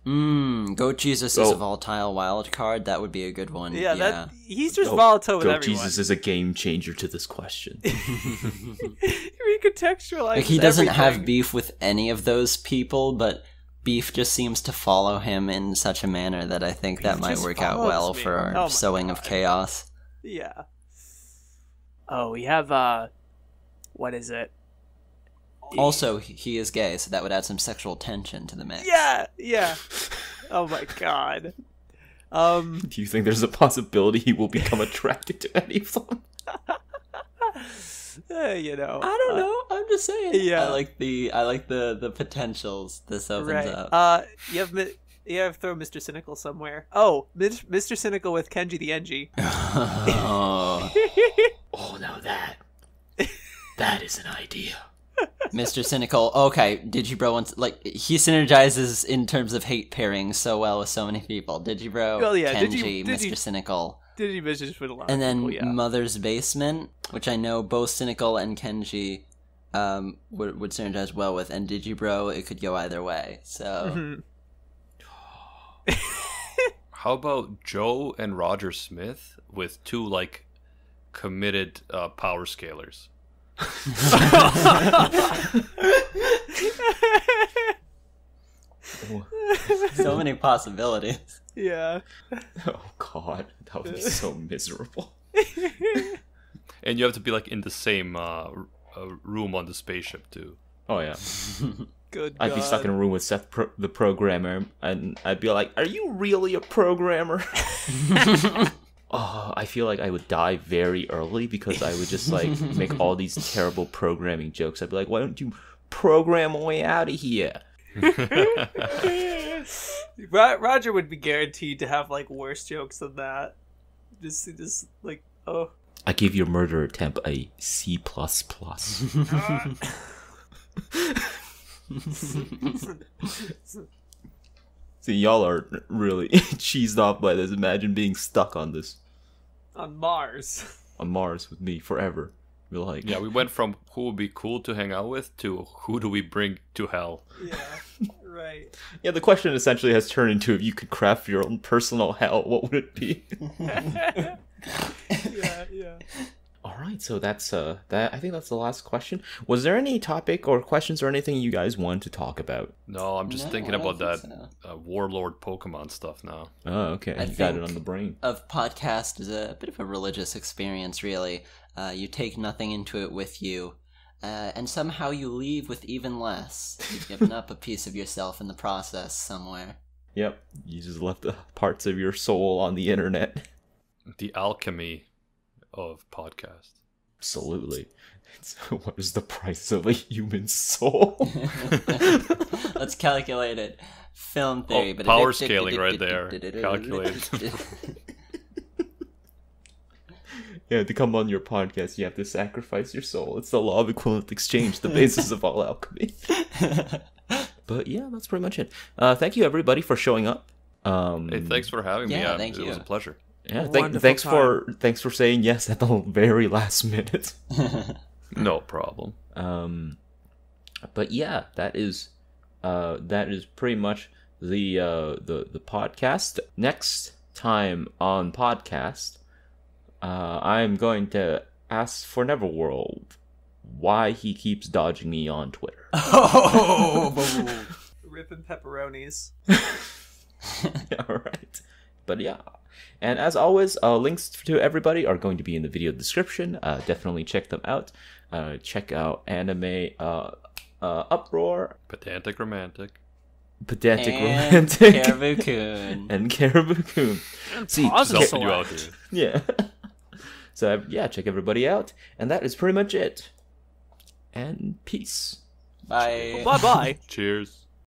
Goat Jesus is Oh. a volatile wild card. That would be a good one. Yeah, Yeah. that he's just volatile with Goat everyone. Jesus is a game changer to this question. Recontextualize. Like, he doesn't have everything. beef with any of those people, but beef just seems to follow him in such a manner that I think that Beef might just work out follows well me. for our Oh my sowing of God. chaos. Yeah. Oh, we have what is it? Also, he is gay, so that would add some sexual tension to the mix. Yeah. Oh my god. Do you think there's a possibility he will become attracted to any of them? You know. I don't know. I'm just saying. yeah. I like the potentials this opens Right. up. You have throw Mr. Cynical somewhere. Oh, Mr. Cynical with Kenji the Engie. Oh, Oh, now that is an idea. Mr. Cynical. Okay, Digibro wants he synergizes in terms of hate pairing so well with so many people. Digibro, Well, yeah, Kenji, Mr. Cynical. Digimon with a lot. And of then people, yeah. Mother's Basement, which I know both Cynical and Kenji would synergize well with, and Digibro, it could go either way. So Mhm. How about Joe and Roger Smith with two like committed power scalers? so many possibilities. Yeah. Oh god, that would be so miserable. And you have to be like in the same room on the spaceship too. Oh yeah, Good. I'd be stuck in a room with Seth, the programmer, and I'd be like, "Are you really a programmer?" Oh, I feel like I would die very early because I would just like make all these terrible programming jokes. I'd be like, "Why don't you program a way out of here?" Roger would be guaranteed to have like worse jokes than that. Just like oh. I give your murder attempt a C++. See, y'all are really cheesed off by this. Imagine being stuck on Mars. on Mars with me forever. Be like, Yeah, we went from who would be cool to hang out with to who do we bring to hell. Yeah. Right. yeah. The question essentially has turned into if you could craft your own personal hell, what would it be? Yeah. All right, so that's that. I think that's the last question. Was there any topic or questions or anything you guys wanted to talk about? No, I'm just No, thinking I don't about think that warlord Pokemon stuff now. Oh, okay. I You got it think- on the brain. Of podcast is a bit of a religious experience, really. You take nothing into it with you, and somehow you leave with even less. You've given up a piece of yourself in the process somewhere. Yep. You just left the parts of your soul on the internet. The alchemy of podcast. Absolutely. What is the price of a human soul? Let's calculate it. Film theory, but power scaling right there. Calculate. Yeah, to come on your podcast, you have to sacrifice your soul. It's the law of equivalent exchange, the basis of all alchemy. But yeah, that's pretty much it. Thank you everybody for showing up. Hey, thanks for having me. Yeah, thank It you. was a pleasure. Yeah, Wonderful thanks time. for saying yes at the very last minute. No problem. But yeah, that is pretty much the podcast. Next time on podcast, I'm going to ask for Neverworld why he keeps dodging me on Twitter. Ripping pepperonis. All right, but yeah. And as always, links to everybody are going to be in the video description. Definitely check them out. Check out Anime Uproar, Pedantic Romantic. Pedantic And Romantic, Caribou Coon. and Caribou Coon. See, Pause Helping select. you out here. yeah. So yeah, check everybody out, and that is pretty much it. And peace. Bye. Bye bye. Cheers.